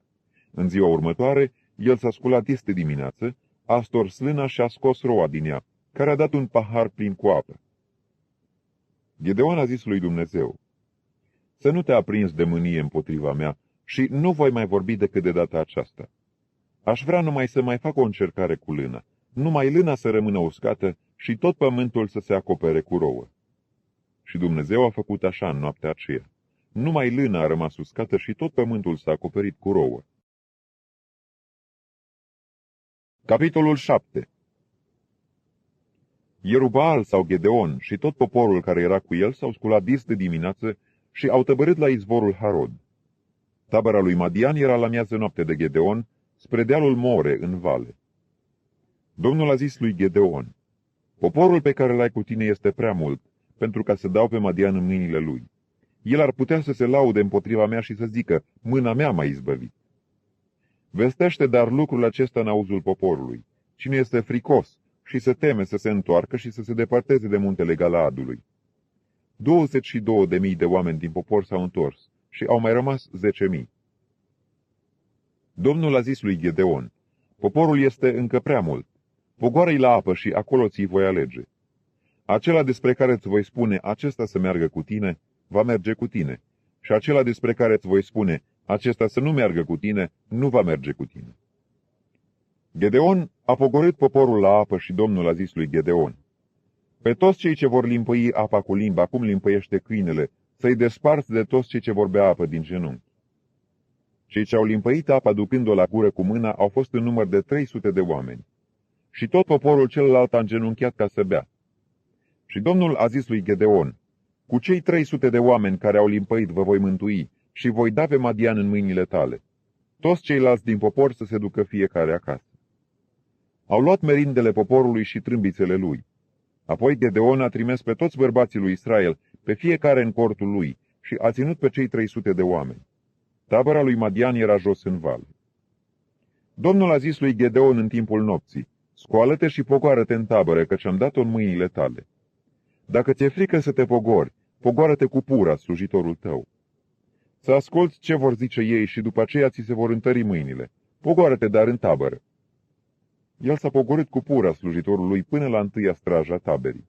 În ziua următoare, el s-a sculat de dimineață, a stors lâna și a scos roa din ea, care a dat un pahar plin cu apă. Gedeon a zis lui Dumnezeu, să nu te aprinzi de mânie împotriva mea și nu voi mai vorbi decât de data aceasta. Aș vrea numai să mai fac o încercare cu lâna, numai lâna să rămână uscată și tot pământul să se acopere cu rouă. Și Dumnezeu a făcut așa în noaptea aceea. Numai lâna a rămas uscată și tot pământul s-a acoperit cu rouă. Capitolul 7. Ierubal sau Gedeon și tot poporul care era cu el s-au sculat dis de dimineață și au tăbărât la izvorul Harod. Tabăra lui Madian era la miază noapte de Gedeon, spre dealul More, în vale. Domnul a zis lui Gedeon: poporul pe care l-ai cu tine este prea mult, pentru ca să dau pe Madian în mâinile lui. El ar putea să se laude împotriva mea și să zică: mâna mea m-a izbăvit. Vestește dar lucrul acesta în auzul poporului. Cine este fricos și se teme să se întoarcă și să se depărteze de muntele Galaadului. 22.000 de oameni din popor s-au întors și au mai rămas 10.000. Domnul a zis lui Gedeon: poporul este încă prea mult. Pogoară-i la apă și acolo ți-i voi alege. Acela despre care îți voi spune: acesta să meargă cu tine, va merge cu tine. Și acela despre care îți voi spune: acesta să nu meargă cu tine, nu va merge cu tine. Gedeon a pogorât poporul la apă și Domnul a zis lui Gedeon: pe toți cei ce vor limpăi apa cu limba, cum limpăiește câinele, să-i desparți de toți cei ce vor bea apă din genunchi. Cei ce au limpăit apa ducând-o la gură cu mâna au fost în număr de 300 de oameni. Și tot poporul celălalt a îngenunchiat ca să bea. Și Domnul a zis lui Gedeon: cu cei 300 de oameni care au limpăit vă voi mântui și voi da pe Madian în mâinile tale. Toți ceilalți din popor să se ducă fiecare acasă. Au luat merindele poporului și trâmbițele lui. Apoi Gedeon a trimis pe toți bărbații lui Israel, pe fiecare în cortul lui, și a ținut pe cei 300 de oameni. Tabăra lui Madian era jos în vale. Domnul a zis lui Gedeon în timpul nopții: scoală-te și pogoară-te în tabără, căci am dat-o în mâinile tale. Dacă ți-e frică să te pogori, pogoară-te cu Pura, slujitorul tău. Să asculți ce vor zice ei și după aceea ți se vor întări mâinile. Pogoară-te dar în tabără. El s-a pogorât cu Pura, slujitorul lui, până la întâia straja taberii.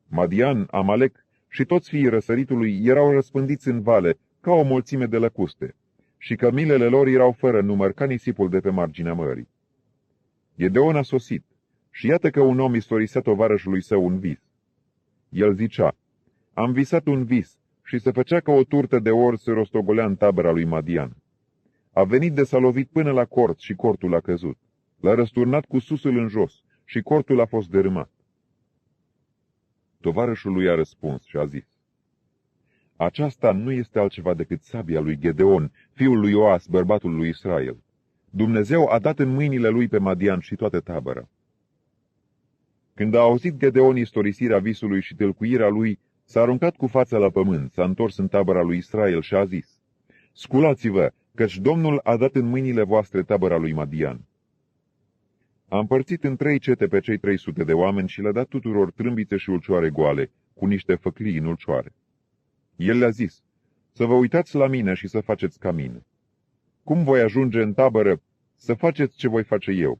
Madian, Amalek și toți fiii răsăritului erau răspândiți în vale ca o mulțime de lăcuste, și cămilele lor erau fără număr ca nisipul de pe marginea mării. Gedeon a sosit și iată că un om istorisea tovarășului său un vis. El zicea: am visat un vis, și se făcea ca o turtă de ori se rostogolea în tabăra lui Madian. A venit de s-a lovit până la cort și cortul a căzut. L-a răsturnat cu susul în jos și cortul a fost dărâmat. Tovarășul lui a răspuns și a zis: aceasta nu este altceva decât sabia lui Gedeon, fiul lui Ioas, bărbatul lui Israel. Dumnezeu a dat în mâinile lui pe Madian și toată tabăra. Când a auzit Gedeon istorisirea visului și tâlcuirea lui, s-a aruncat cu fața la pământ, s-a întors în tabăra lui Israel și a zis: sculați-vă, căci Domnul a dat în mâinile voastre tabăra lui Madian. A împărțit în 3 cete pe cei 300 de oameni și le-a dat tuturor trâmbițe și ulcioare goale, cu niște făclii în ulcioare. El le-a zis: să vă uitați la mine și să faceți ca mine. Cum voi ajunge în tabără, să faceți ce voi face eu.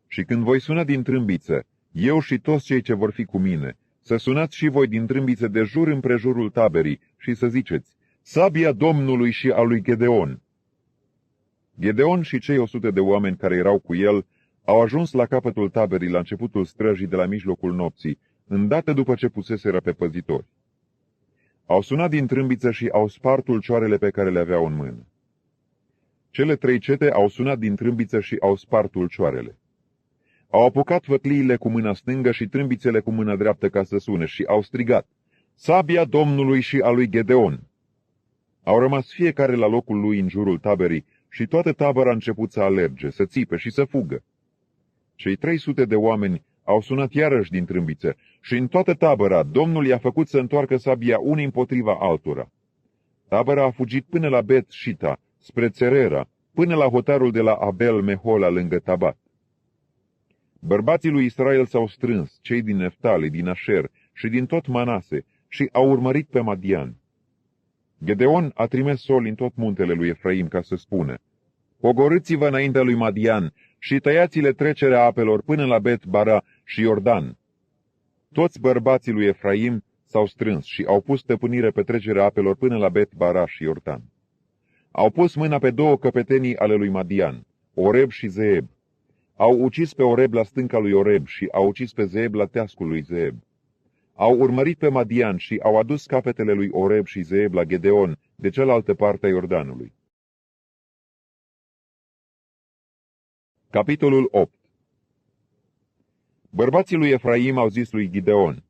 Și când voi suna din trâmbiță, eu și toți cei ce vor fi cu mine, să sunați și voi din trâmbiță de jur împrejurul taberii și să ziceți: sabia Domnului și a lui Gedeon. Gedeon și cei 100 de oameni care erau cu el au ajuns la capătul taberii la începutul străjii de la mijlocul nopții, îndată după ce puseseră pe păzitori. Au sunat din trâmbiță și au spart ulcioarele pe care le aveau în mână. Cele 3 cete au sunat din trâmbiță și au spart ulcioarele. Au apucat făcliile cu mâna stângă și trâmbițele cu mâna dreaptă ca să sune și au strigat: sabia Domnului și a lui Gedeon. Au rămas fiecare la locul lui în jurul taberii și toată tabăra a început să alerge, să țipe și să fugă. Cei 300 de oameni au sunat iarăși din trâmbiță și în toată tabăra Domnul i-a făcut să întoarcă sabia unii împotriva altora. Tabăra a fugit până la Bet-Shita, spre Țerera, până la hotarul de la Abel-Mehola lângă Tabat. Bărbații lui Israel s-au strâns, cei din Neftali, din Asher și din tot Manase, și au urmărit pe Madian. Gedeon a trimis soli în tot muntele lui Efraim ca să spună: pogorâți-vă înaintea lui Madian și tăiați-le trecerea apelor până la Bet-Bara și Iordan. Toți bărbații lui Efraim s-au strâns și au pus stăpânire pe trecerea apelor până la Bet-Bara și Iordan. Au pus mâna pe 2 căpetenii ale lui Madian, Oreb și Zeeb. Au ucis pe Oreb la stânca lui Oreb și au ucis pe Zeeb la teascul lui Zeeb. Au urmărit pe Madian și au adus capetele lui Oreb și Zeeb la Gedeon, de cealaltă parte a Iordanului. Capitolul 8. Bărbații lui Efraim au zis lui Gideon: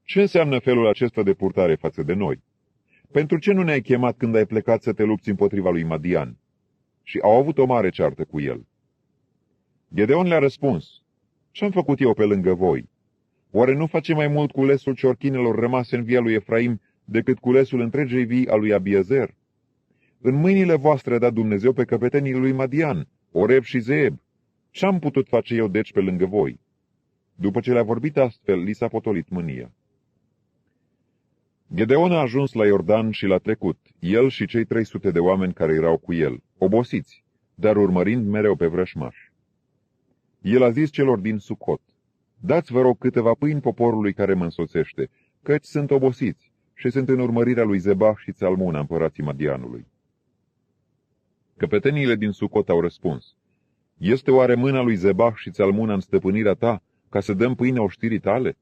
ce înseamnă felul acesta de purtare față de noi? Pentru ce nu ne-ai chemat când ai plecat să te lupți împotriva lui Madian? Și au avut o mare ceartă cu el. Gideon le-a răspuns: ce-am făcut eu pe lângă voi? Oare nu face mai mult culesul ciorchinelor rămase în via lui Efraim decât culesul întregei vii a lui Abiezer? În mâinile voastre a dat Dumnezeu pe căpetenii lui Madian, Oreb și Zeeb. Ce-am putut face eu deci pe lângă voi? După ce le-a vorbit astfel, li s-a potolit mânia. Gideon a ajuns la Iordan și l-a trecut, el și cei 300 de oameni care erau cu el, obosiți, dar urmărind mereu pe vrășmași. El a zis celor din Sucot: dați, vă rog, câteva pâini poporului care mă însoțește, căci sunt obosiți și sunt în urmărirea lui Zebah și Țalmuna, împărații Madianului. Căpeteniile din Sucot au răspuns: este oare mâna lui Zebah și Țalmuna în stăpânirea ta, ca să dăm pâine oștirii tale?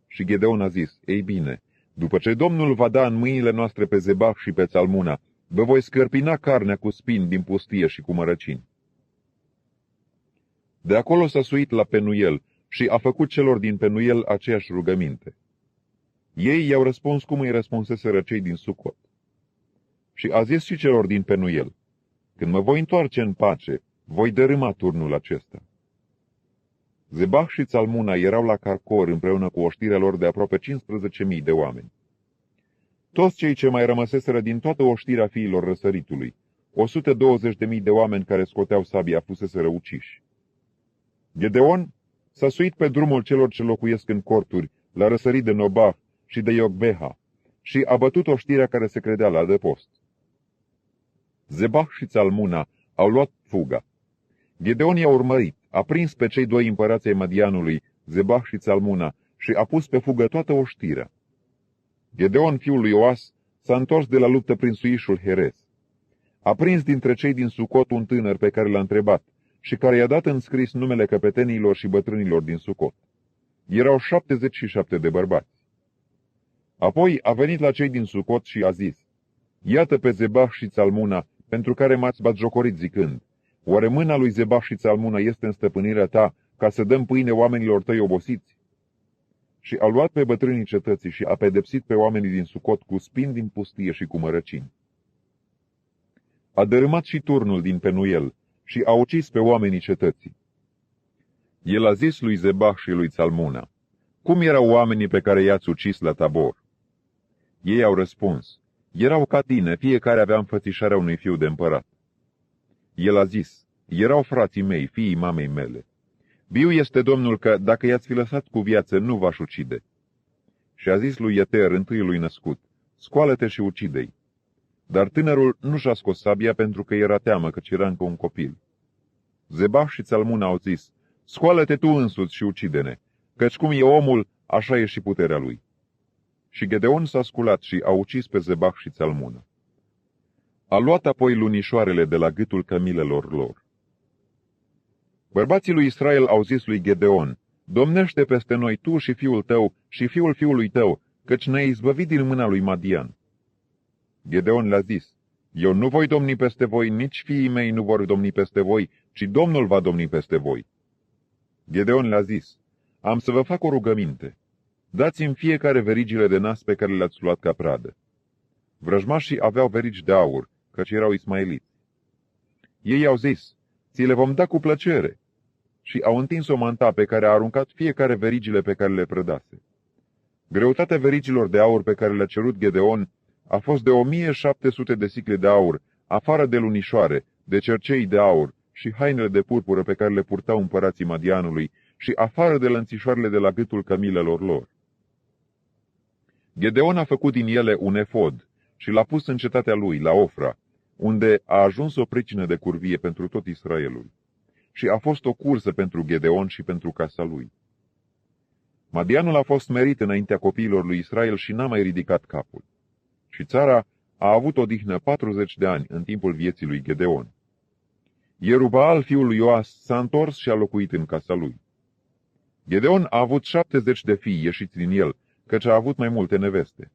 Și Gideon a zis: ei bine, după ce Domnul va da în mâinile noastre pe Zebah și pe Țalmuna, vă voi scărpina carnea cu spini din pustie și cu mărăcini. De acolo s-a suit la Penuel și a făcut celor din Penuel aceeași rugăminte. Ei i-au răspuns cum îi răspunseseră cei din Sucot. Și a zis și celor din Penuel: când mă voi întoarce în pace, voi dărâma turnul acesta. Zebah și Țalmuna erau la Carcor împreună cu oștirea lor de aproape 15.000 de oameni. Toți cei ce mai rămăseseră din toată oștirea fiilor răsăritului, 120.000 de oameni care scoteau sabia, fuseseră uciși. Gideon s-a suit pe drumul celor ce locuiesc în corturi, la răsărit de Nobah și de Iogbeha, și a bătut oștirea care se credea la adăpost. Zebah și Țalmuna au luat fuga. Gideon i-a urmărit, a prins pe cei doi împărați ai Madianului, Zebah și Țalmuna, și a pus pe fugă toată oștirea. Gideon, fiul lui Ioas, s-a întors de la luptă prin suișul Herez. A prins dintre cei din Sucot un tânăr pe care l-a întrebat și care i-a dat în scris numele căpetenilor și bătrânilor din Sucot. Erau 77 de bărbați. Apoi a venit la cei din Sucot și a zis: iată pe Zebah și Țalmuna, pentru care m-ați batjocorit zicând: oare mâna lui Zebah și Țalmuna este în stăpânirea ta, ca să dăm pâine oamenilor tăi obosiți? Și a luat pe bătrânii cetății și a pedepsit pe oamenii din Sucot cu spini din pustie și cu mărăcini. A dărâmat și turnul din Penuel și a ucis pe oamenii cetății. El a zis lui Zebah și lui Țalmuna: cum erau oamenii pe care i-ați ucis la Tabor? Ei au răspuns: erau ca tine, fiecare avea înfățișarea unui fiu de împărat. El a zis: erau frații mei, fiii mamei mele. Viu este Domnul că, dacă i-ați fi lăsat cu viață, nu v-aș ucide. Și a zis lui Ieter, întâiului născut: scoală-te și ucide-i. Dar tânărul nu și-a scos sabia pentru că era teamă, căci era încă un copil. Zebah și Țalmuna au zis: scoală-te tu însuți și ucide-ne, căci cum e omul, așa e și puterea lui. Și Gideon s-a sculat și a ucis pe Zebah și Țalmuna. A luat apoi lunișoarele de la gâtul cămilelor lor. Bărbații lui Israel au zis lui Gideon: domnește peste noi tu și fiul tău și fiul fiului tău, căci ne-ai izbăvit din mâna lui Madian. Gideon le-a zis: eu nu voi domni peste voi, nici fiii mei nu vor domni peste voi, ci Domnul va domni peste voi. Gideon le-a zis: am să vă fac o rugăminte. Dați-mi fiecare verigile de nas pe care le-ați luat ca pradă. Vrăjmașii aveau verigi de aur, căci erau ismaeliți. Ei au zis: ți le vom da cu plăcere. Și au întins o manta pe care a aruncat fiecare verigile pe care le prădase. Greutatea verigilor de aur pe care le-a cerut Gideon a fost de 1700 de sicle de aur, afară de lunișoare, de cercei de aur și hainele de purpură pe care le purtau împărații Madianului și afară de lănțișoarele de la gâtul cămilelor lor. Gideon a făcut din ele un efod și l-a pus în cetatea lui, la Ofra, unde a ajuns o pricină de curvie pentru tot Israelul. Și a fost o cursă pentru Gideon și pentru casa lui. Madianul a fost merit înaintea copiilor lui Israel și n-a mai ridicat capul. Și țara a avut odihnă 40 de ani în timpul vieții lui Gideon. Ierubaal, fiul lui Ioas, s-a întors și a locuit în casa lui. Gideon a avut 70 de fii ieșiți din el, căci a avut mai multe neveste.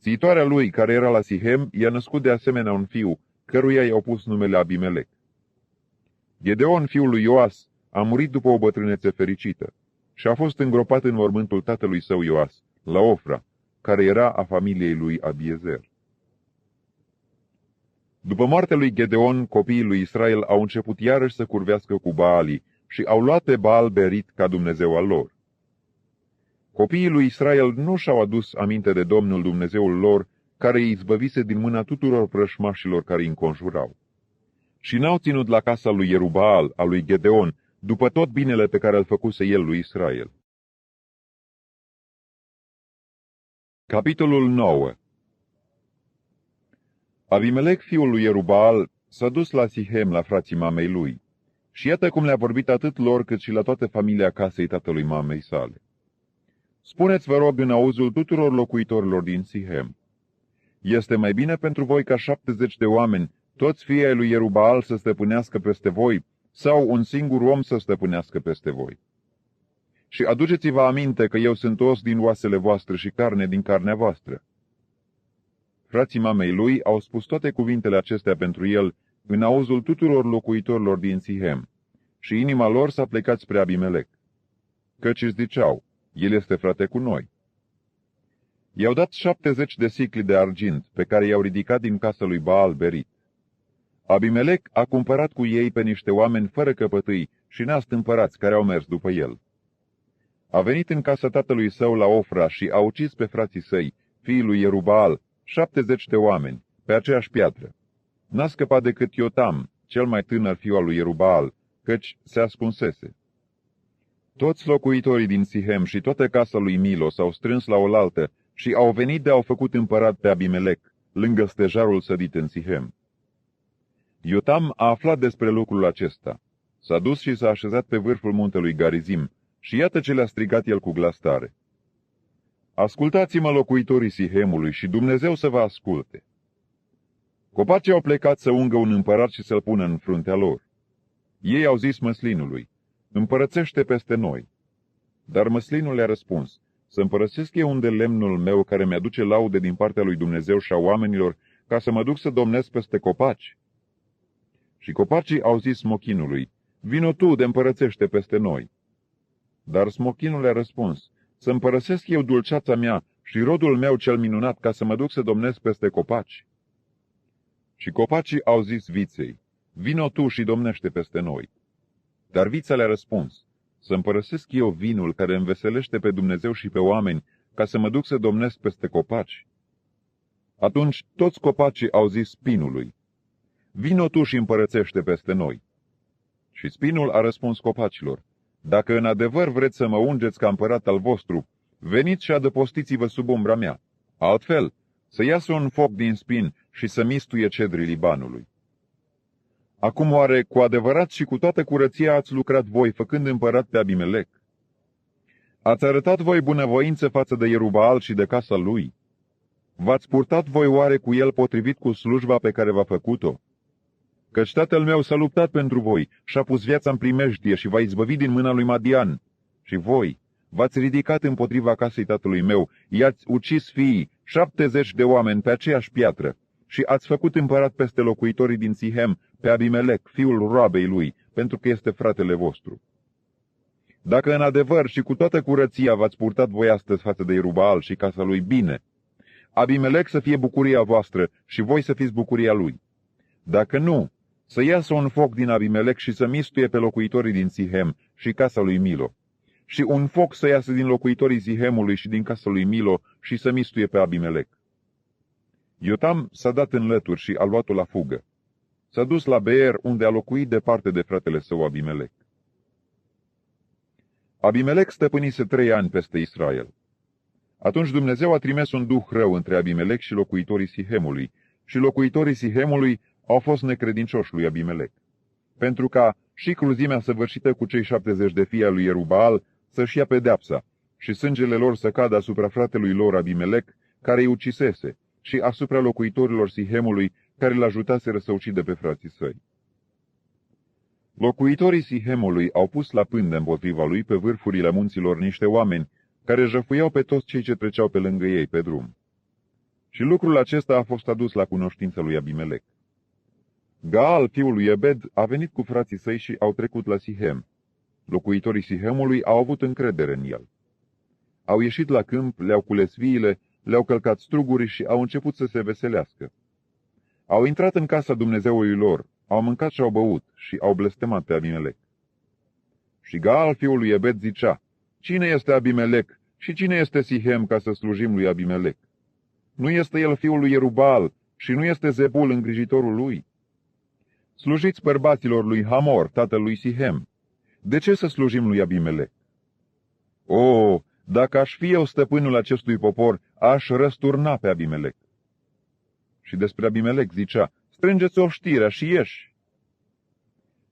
Țiitoarea lui, care era la Sihem, i-a născut de asemenea un fiu, căruia i-au pus numele Abimelec. Gideon, fiul lui Ioas, a murit după o bătrânețe fericită și a fost îngropat în mormântul tatălui său Ioas, la Ofra, care era a familiei lui Abiezer. După moartea lui Gedeon, copiii lui Israel au început iarăși să curvească cu Baalii și au luat pe Baal Berit ca Dumnezeu al lor. Copiii lui Israel nu și-au adus aminte de Domnul Dumnezeul lor, care îi izbăvise din mâna tuturor vrășmașilor care îi înconjurau. Și n-au ținut la casa lui Ierubaal, a lui Gedeon, după tot binele pe care îl făcuse el lui Israel. Capitolul 9. Abimelec, fiul lui Ierubaal, s-a dus la Sihem, la frații mamei lui, și iată cum le-a vorbit atât lor cât și la toată familia casei tatălui mamei sale. Spuneți, vă rog, în auzul tuturor locuitorilor din Sihem: este mai bine pentru voi ca 70 de oameni, toți fiii ai lui Ierubaal, să stăpânească peste voi, sau un singur om să stăpânească peste voi? Și aduceți-vă aminte că eu sunt os din oasele voastre și carne din carnea voastră. Frații mamei lui au spus toate cuvintele acestea pentru el în auzul tuturor locuitorilor din Sihem, și inima lor s-a plecat spre Abimelec, căci își ziceau: el este frate cu noi. I-au dat 70 de sicli de argint, pe care i-au ridicat din casa lui Baal Berit. Abimelec a cumpărat cu ei pe niște oameni fără căpătâi și neastâmpărați care au mers după el. A venit în casa tatălui său la Ofra și a ucis pe frații săi, fiii lui Ierubaal, 70 de oameni, pe aceeași piatră. N-a scăpat decât Iotam, cel mai tânăr fiu al lui Ierubaal, căci se ascunsese. Toți locuitorii din Sihem și toată casa lui Milo s-au strâns la oaltă și au venit de au făcut împărat pe Abimelec, lângă stejarul sădit în Sihem. Iotam a aflat despre lucrul acesta. S-a dus și s-a așezat pe vârful muntelui Garizim și iată ce le-a strigat el cu glas tare: ascultați-mă, locuitorii Sihemului, și Dumnezeu să vă asculte. Copacii au plecat să ungă un împărat și să-l pună în fruntea lor. Ei au zis măslinului: împărățește peste noi. Dar măslinul le-a răspuns: să împărățesc eu unde lemnul meu, care mi-aduce laude din partea lui Dumnezeu și a oamenilor, ca să mă duc să domnesc peste copaci? Și copacii au zis smochinului: vino tu de împărățește peste noi. Dar smochinul le-a răspuns: să împărăsesc eu dulceața mea și rodul meu cel minunat, ca să mă duc să domnesc peste copaci? Și copacii au zis viței: vino tu și domnește peste noi. Dar vița le-a răspuns: să împărăsesc eu vinul care înveselește pe Dumnezeu și pe oameni, ca să mă duc să domnesc peste copaci? Atunci toți copacii au zis spinului: vino tu și împărățește peste noi. Și spinul a răspuns copacilor: dacă în adevăr vreți să mă ungeți ca împărat al vostru, veniți și adăpostiți-vă sub umbra mea. Altfel, să iasă un foc din spin și să mistuie cedrii Libanului. Acum oare cu adevărat și cu toată curăția ați lucrat voi, făcând împărat pe Abimelec? Ați arătat voi bunăvoință față de Ierubaal și de casa lui? V-ați purtat voi oare cu el potrivit cu slujba pe care v-a făcut-o? Căci tatăl meu s-a luptat pentru voi și-a pus viața în primejdie și v-a izbăvit din mâna lui Madian. Și voi v-ați ridicat împotriva casei tatălui meu, i-ați ucis fiii, 70 de oameni pe aceeași piatră, și ați făcut împărat peste locuitorii din Sihem pe Abimelec, fiul roabei lui, pentru că este fratele vostru. Dacă în adevăr și cu toată curăția v-ați purtat voi astăzi față de Ierubaal și casa lui bine, Abimelec să fie bucuria voastră și voi să fiți bucuria lui. Dacă nu, să iasă un foc din Abimelec și să mistuie pe locuitorii din Sihem și casa lui Milo, și un foc să iasă din locuitorii Sihemului și din casa lui Milo și să mistuie pe Abimelec. Iotam s-a dat în lături și a luat-o la fugă. S-a dus la Beer, unde a locuit departe de fratele său Abimelec. Abimelec stăpânise 3 ani peste Israel. Atunci Dumnezeu a trimis un duh rău între Abimelec și locuitorii Sihemului, și locuitorii Sihemului au fost necredincioși lui Abimelec, pentru ca și cruzimea săvârșită cu cei 70 de fii ai lui Ierubaal să-și ia pedeapsa și sângele lor să cadă asupra fratelui lor Abimelec, care îi ucisese, și asupra locuitorilor Sihemului, care îl ajutaseră să ucidă pe frații săi. Locuitorii Sihemului au pus la pândă împotriva lui pe vârfurile munților niște oameni care jăfuiau pe toți cei ce treceau pe lângă ei pe drum. Și lucrul acesta a fost adus la cunoștința lui Abimelec. Gaal, fiul lui Ebed, a venit cu frații săi și au trecut la Sihem. Locuitorii Sihemului au avut încredere în el. Au ieșit la câmp, le-au cules viile, le-au călcat struguri și au început să se veselească. Au intrat în casa Dumnezeului lor, au mâncat și au băut și au blestemat pe Abimelec. Și Gaal, fiul lui Ebed, zicea: Cine este Abimelec și cine este Sihem ca să slujim lui Abimelec? Nu este el fiul lui Ierubal și nu este Zebul îngrijitorul lui? Slujiți bărbaților lui Hamor, tatăl lui Sihem. De ce să slujim lui Abimelec? O, dacă aș fi eu stăpânul acestui popor, aș răsturna pe Abimelec. Și despre Abimelec zicea: Strângeți oștirea și ieși.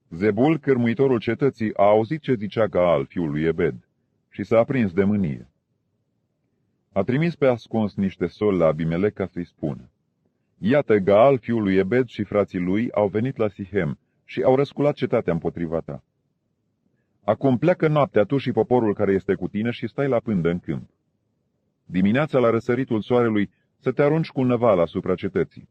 Zebul, cârmuitorul cetății, a auzit ce zicea Gaal, fiul lui Ebed, și s-a aprins de mânie. A trimis pe ascuns niște soli la Abimelec ca să-i spună: Iată, Gaal, fiul lui Ebed și frații lui au venit la Sihem și au răsculat cetatea împotriva ta. Acum pleacă noaptea tu și poporul care este cu tine și stai la pândă în câmp. Dimineața, la răsăritul soarelui, să te arunci cu năval asupra cetății.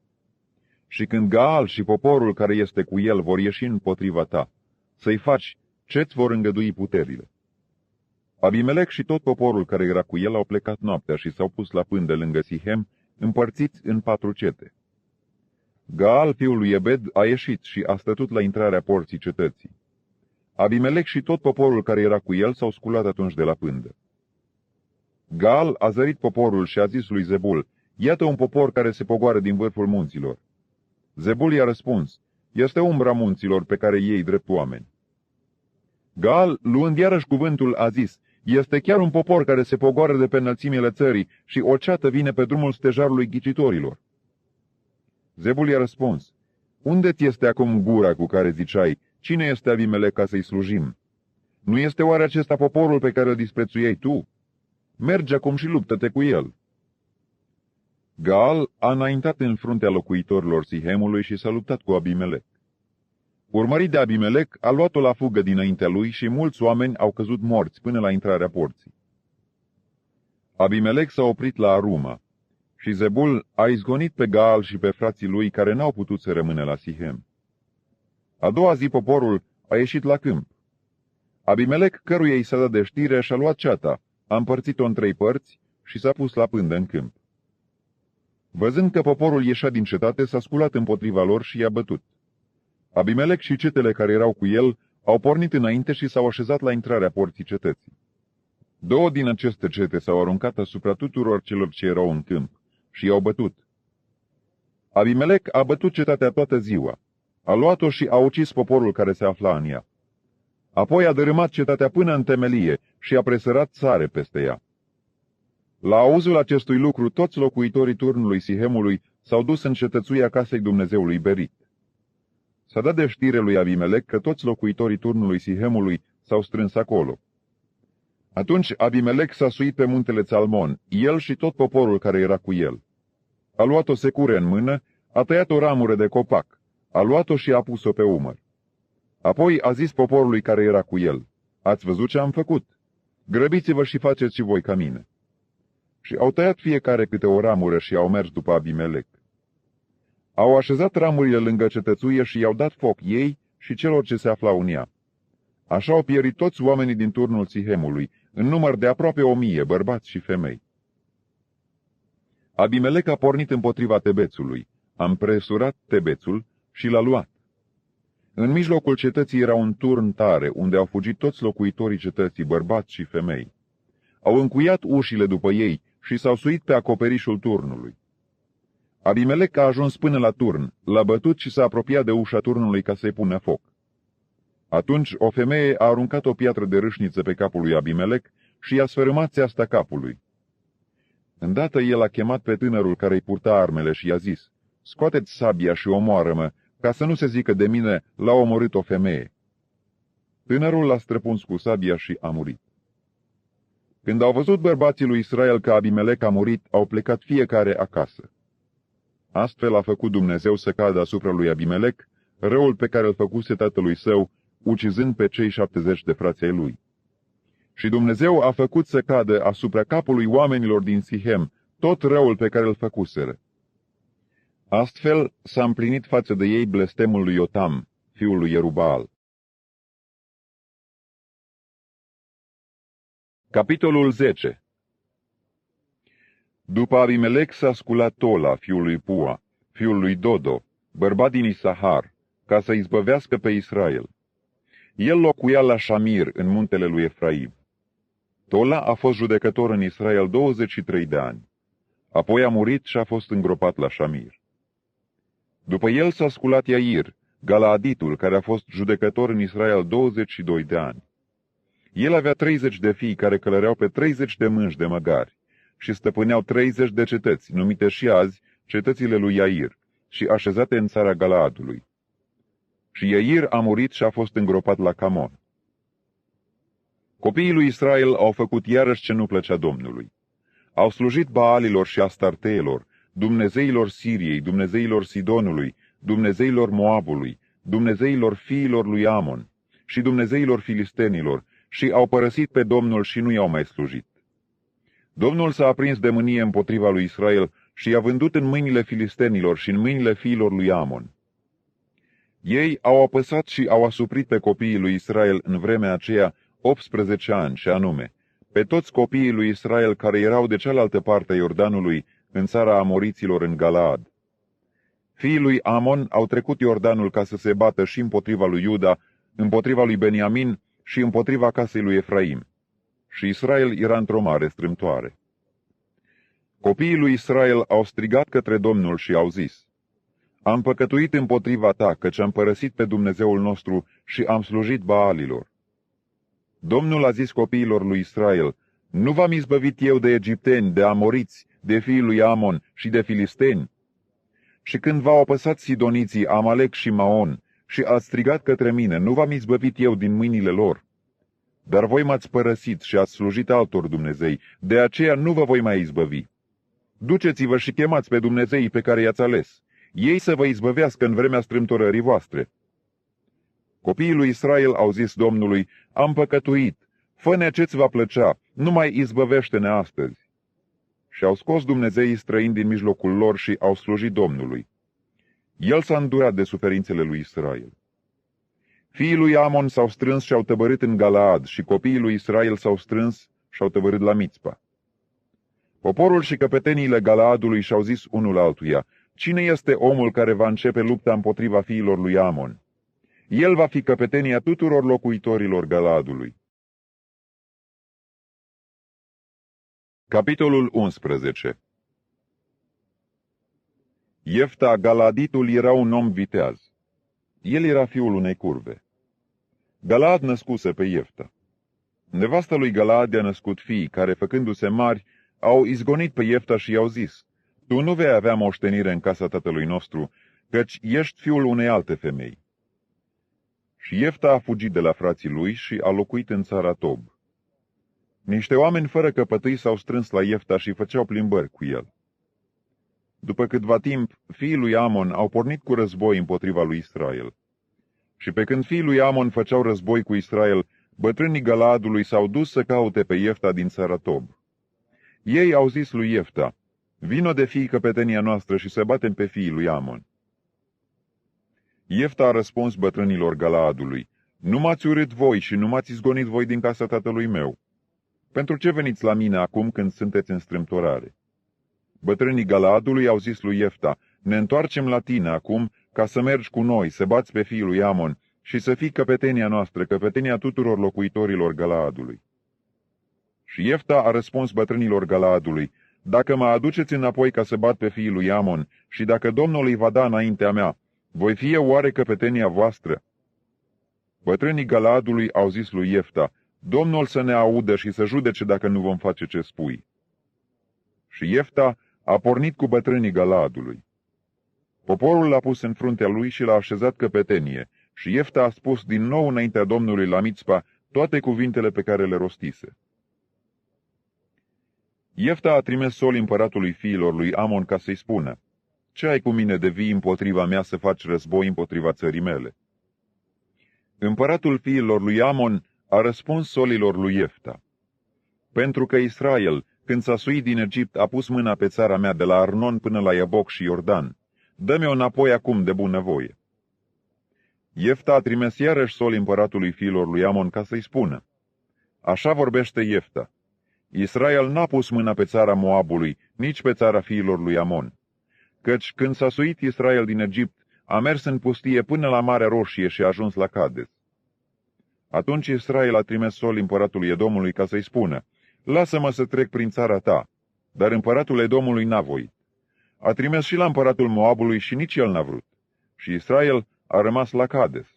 Și când Gaal și poporul care este cu el vor ieși împotriva ta, să-i faci ce-ți vor îngădui puterile. Abimelec și tot poporul care era cu el au plecat noaptea și s-au pus la pândă lângă Sihem, împărțiți în 4 cete. Gaal, fiul lui Ebed, a ieșit și a stătut la intrarea porții cetății. Abimelec și tot poporul care era cu el s-au sculat atunci de la pândă. Gaal a zărit poporul și a zis lui Zebul: Iată un popor care se pogoară din vârful munților. Zebul i-a răspuns: Este umbra munților pe care ei drept oameni. Gaal, luând iarăși cuvântul, a zis: Este chiar un popor care se pogoară de pe înălțimile țării și o ceată vine pe drumul stejarului ghicitorilor. Zebul i-a răspuns: Unde ți este acum gura cu care ziceai: Cine este Abimelec ca să-i slujim? Nu este oare acesta poporul pe care îl disprețuiei tu? Mergi acum și luptă-te cu el. Gaal a înaintat în fruntea locuitorilor Sihemului și s-a luptat cu Abimelec. Urmărit de Abimelec, a luat-o la fugă dinaintea lui și mulți oameni au căzut morți până la intrarea porții. Abimelec s-a oprit la Aruma și Zebul a izgonit pe Gaal și pe frații lui care n-au putut să rămână la Sihem. A doua zi poporul a ieșit la câmp. Abimelec, căruia i s-a dat de știre, și-a luat ceata, a împărțit-o în 3 părți și s-a pus la pândă în câmp. Văzând că poporul ieșea din cetate, s-a sculat împotriva lor și i-a bătut. Abimelec și cetele care erau cu el au pornit înainte și s-au așezat la intrarea porții cetății. 2 din aceste cete s-au aruncat asupra tuturor celor ce erau în câmp și i-au bătut. Abimelec a bătut cetatea toată ziua, a luat-o și a ucis poporul care se afla în ea. Apoi a dărâmat cetatea până în temelie și a presărat sare peste ea. La auzul acestui lucru, toți locuitorii turnului Sihemului s-au dus în cetățuia casei Dumnezeului Berit. S-a dat de știre lui Abimelec că toți locuitorii turnului Sihemului s-au strâns acolo. Atunci Abimelec s-a suit pe muntele Țalmon, el și tot poporul care era cu el. A luat o secură în mână, a tăiat o ramură de copac, a luat-o și a pus-o pe umăr. Apoi a zis poporului care era cu el: Ați văzut ce am făcut? Grăbiți-vă și faceți și voi ca mine. Și au tăiat fiecare câte o ramură și au mers după Abimelec. Au așezat ramurile lângă cetățuie și i-au dat foc ei și celor ce se aflau în ea. Așa au pierit toți oamenii din turnul Sihemului, în număr de aproape 1000, bărbați și femei. Abimelec a pornit împotriva Tebețului, a împresurat Tebețul și l-a luat. În mijlocul cetății era un turn tare, unde au fugit toți locuitorii cetății, bărbați și femei. Au încuiat ușile după ei și s-au suit pe acoperișul turnului. Abimelec a ajuns până la turn, l-a bătut și s-a apropiat de ușa turnului ca să-i pună foc. Atunci o femeie a aruncat o piatră de râșniță pe capul lui Abimelec și i-a sfărâmat țeasta capului. Îndată el a chemat pe tânărul care-i purta armele și i-a zis: Scoateți sabia și omoară-mă, ca să nu se zică de mine, l-a omorât o femeie. Tânărul l-a străpuns cu sabia și a murit. Când au văzut bărbații lui Israel că Abimelec a murit, au plecat fiecare acasă. Astfel a făcut Dumnezeu să cadă asupra lui Abimelec răul pe care îl făcuse tatălui său, ucizând pe cei 70 de frați ai lui. Și Dumnezeu a făcut să cadă asupra capului oamenilor din Sihem tot răul pe care îl făcuseră. Astfel s-a împlinit față de ei blestemul lui Iotam, fiul lui Ierubal. Capitolul 10. După Abimelec s-a sculat Tola, fiul lui Pua, fiul lui Dodo, bărbat din Isahar, ca să izbăvească pe Israel. El locuia la Șamir, în muntele lui Efraim. Tola a fost judecător în Israel 23 de ani. Apoi a murit și a fost îngropat la Șamir. După el s-a sculat Iair, Galaaditul, care a fost judecător în Israel 22 de ani. El avea 30 de fii care călăreau pe 30 de mânci de măgari și stăpâneau 30 de cetăți, numite și azi cetățile lui Iair, și așezate în țara Galaadului. Și Iair a murit și a fost îngropat la Camon. Copiii lui Israel au făcut iarăși ce nu plăcea Domnului. Au slujit Baalilor și Astarteelor, dumnezeilor Siriei, dumnezeilor Sidonului, dumnezeilor Moabului, dumnezeilor fiilor lui Amon și dumnezeilor filistenilor, și au părăsit pe Domnul și nu i-au mai slujit. Domnul s-a aprins de mânie împotriva lui Israel și i-a vândut în mâinile filistenilor și în mâinile fiilor lui Amon. Ei au apăsat și au asuprit pe copiii lui Israel în vremea aceea 18 ani, și anume, pe toți copiii lui Israel care erau de cealaltă parte a Iordanului, în țara amoriților în Galaad. Fiii lui Amon au trecut Iordanul ca să se bată și împotriva lui Iuda, împotriva lui Beniamin și împotriva casei lui Efraim. Și Israel era într-o mare strâmtoare. Copiii lui Israel au strigat către Domnul și au zis: Am păcătuit împotriva ta, căci am părăsit pe Dumnezeul nostru și am slujit Baalilor. Domnul a zis copiilor lui Israel: Nu v-am izbăvit eu de egipteni, de amoriți, de fiii lui Amon și de filisteni? Și când v-au apăsat sidoniții Amalec și Maon și ați strigat către mine, nu v-am izbăvit eu din mâinile lor? Dar voi m-ați părăsit și ați slujit altor dumnezei, de aceea nu vă voi mai izbăvi. Duceți-vă și chemați pe dumnezeii pe care i-ați ales, ei să vă izbăvească în vremea strâmtorării voastre. Copiii lui Israel au zis Domnului: Am păcătuit, fă-ne ce-ți va plăcea, nu mai izbăvește-ne astăzi. Și au scos dumnezeii străini din mijlocul lor și au slujit Domnului. El s-a îndurat de suferințele lui Israel. Fiii lui Amon s-au strâns și au tăbărât în Galaad și copiii lui Israel s-au strâns și au tăbărât la Mițpa. Poporul și căpeteniile Galaadului și-au zis unul altuia: Cine este omul care va începe lupta împotriva fiilor lui Amon? El va fi căpetenia tuturor locuitorilor Galaadului. Capitolul 11. Iefta, Galaaditul, era un om viteaz. El era fiul unei curve. Galaad născuse pe Iefta. Nevasta lui Galaad i-a născut fii, care, făcându-se mari, au izgonit pe Iefta și i-au zis: Tu nu vei avea moștenire în casa tatălui nostru, căci ești fiul unei alte femei. Și Iefta a fugit de la frații lui și a locuit în țara Tob. Niște oameni fără căpătâi s-au strâns la Iefta și făceau plimbări cu el. După câtva timp, fiii lui Amon au pornit cu război împotriva lui Israel. Și pe când fiii lui Amon făceau război cu Israel, bătrânii Galaadului s-au dus să caute pe Iefta din țara Tob. Ei au zis lui Iefta: Vino de fii căpetenia noastră și să batem pe fiii lui Amon. Iefta a răspuns bătrânilor Galaadului: Nu m-ați urât voi și nu m-ați izgonit voi din casa tatălui meu. Pentru ce veniți la mine acum când sunteți în strâmtorare? Bătrânii Galaadului au zis lui Iefta: Ne întoarcem la tine acum ca să mergi cu noi, să bați pe fiul lui Amon și să fii căpetenia noastră, căpetenia tuturor locuitorilor Galaadului. Și Iefta a răspuns bătrânilor Galaadului: Dacă mă aduceți înapoi ca să bat pe fiul lui Amon și dacă Domnul îi va da înaintea mea, voi fi eu oare căpetenia voastră? Bătrânii Galaadului au zis lui Iefta: Domnul să ne audă și să judece dacă nu vom face ce spui. Și Iefta a pornit cu bătrânii Galaadului. Poporul l-a pus în fruntea lui și l-a așezat căpetenie, și Iefta a spus din nou înaintea Domnului la Mițpa toate cuvintele pe care le rostise. Iefta a trimis soli împăratului fiilor lui Amon ca să-i spună: Ce ai cu mine de vii împotriva mea să faci război împotriva țării mele? Împăratul fiilor lui Amon a răspuns solilor lui Iefta: Pentru că Israel, când s-a suit din Egipt, a pus mâna pe țara mea de la Arnon până la Iaboc și Iordan, dă-mi-o înapoi acum de bunăvoie. Iefta a trimis iarăși soli împăratului fiilor lui Amon ca să-i spună: Așa vorbește Iefta: Israel n-a pus mâna pe țara Moabului, nici pe țara fiilor lui Amon. Căci când s-a suit Israel din Egipt, a mers în pustie până la Marea Roșie și a ajuns la Cades. Atunci Israel a trimis sol împăratului Edomului ca să-i spună: lasă-mă să trec prin țara ta. Dar împăratul Edomului n-a voit. A trimis și la împăratul Moabului și nici el n-a vrut. Și Israel a rămas la Cades.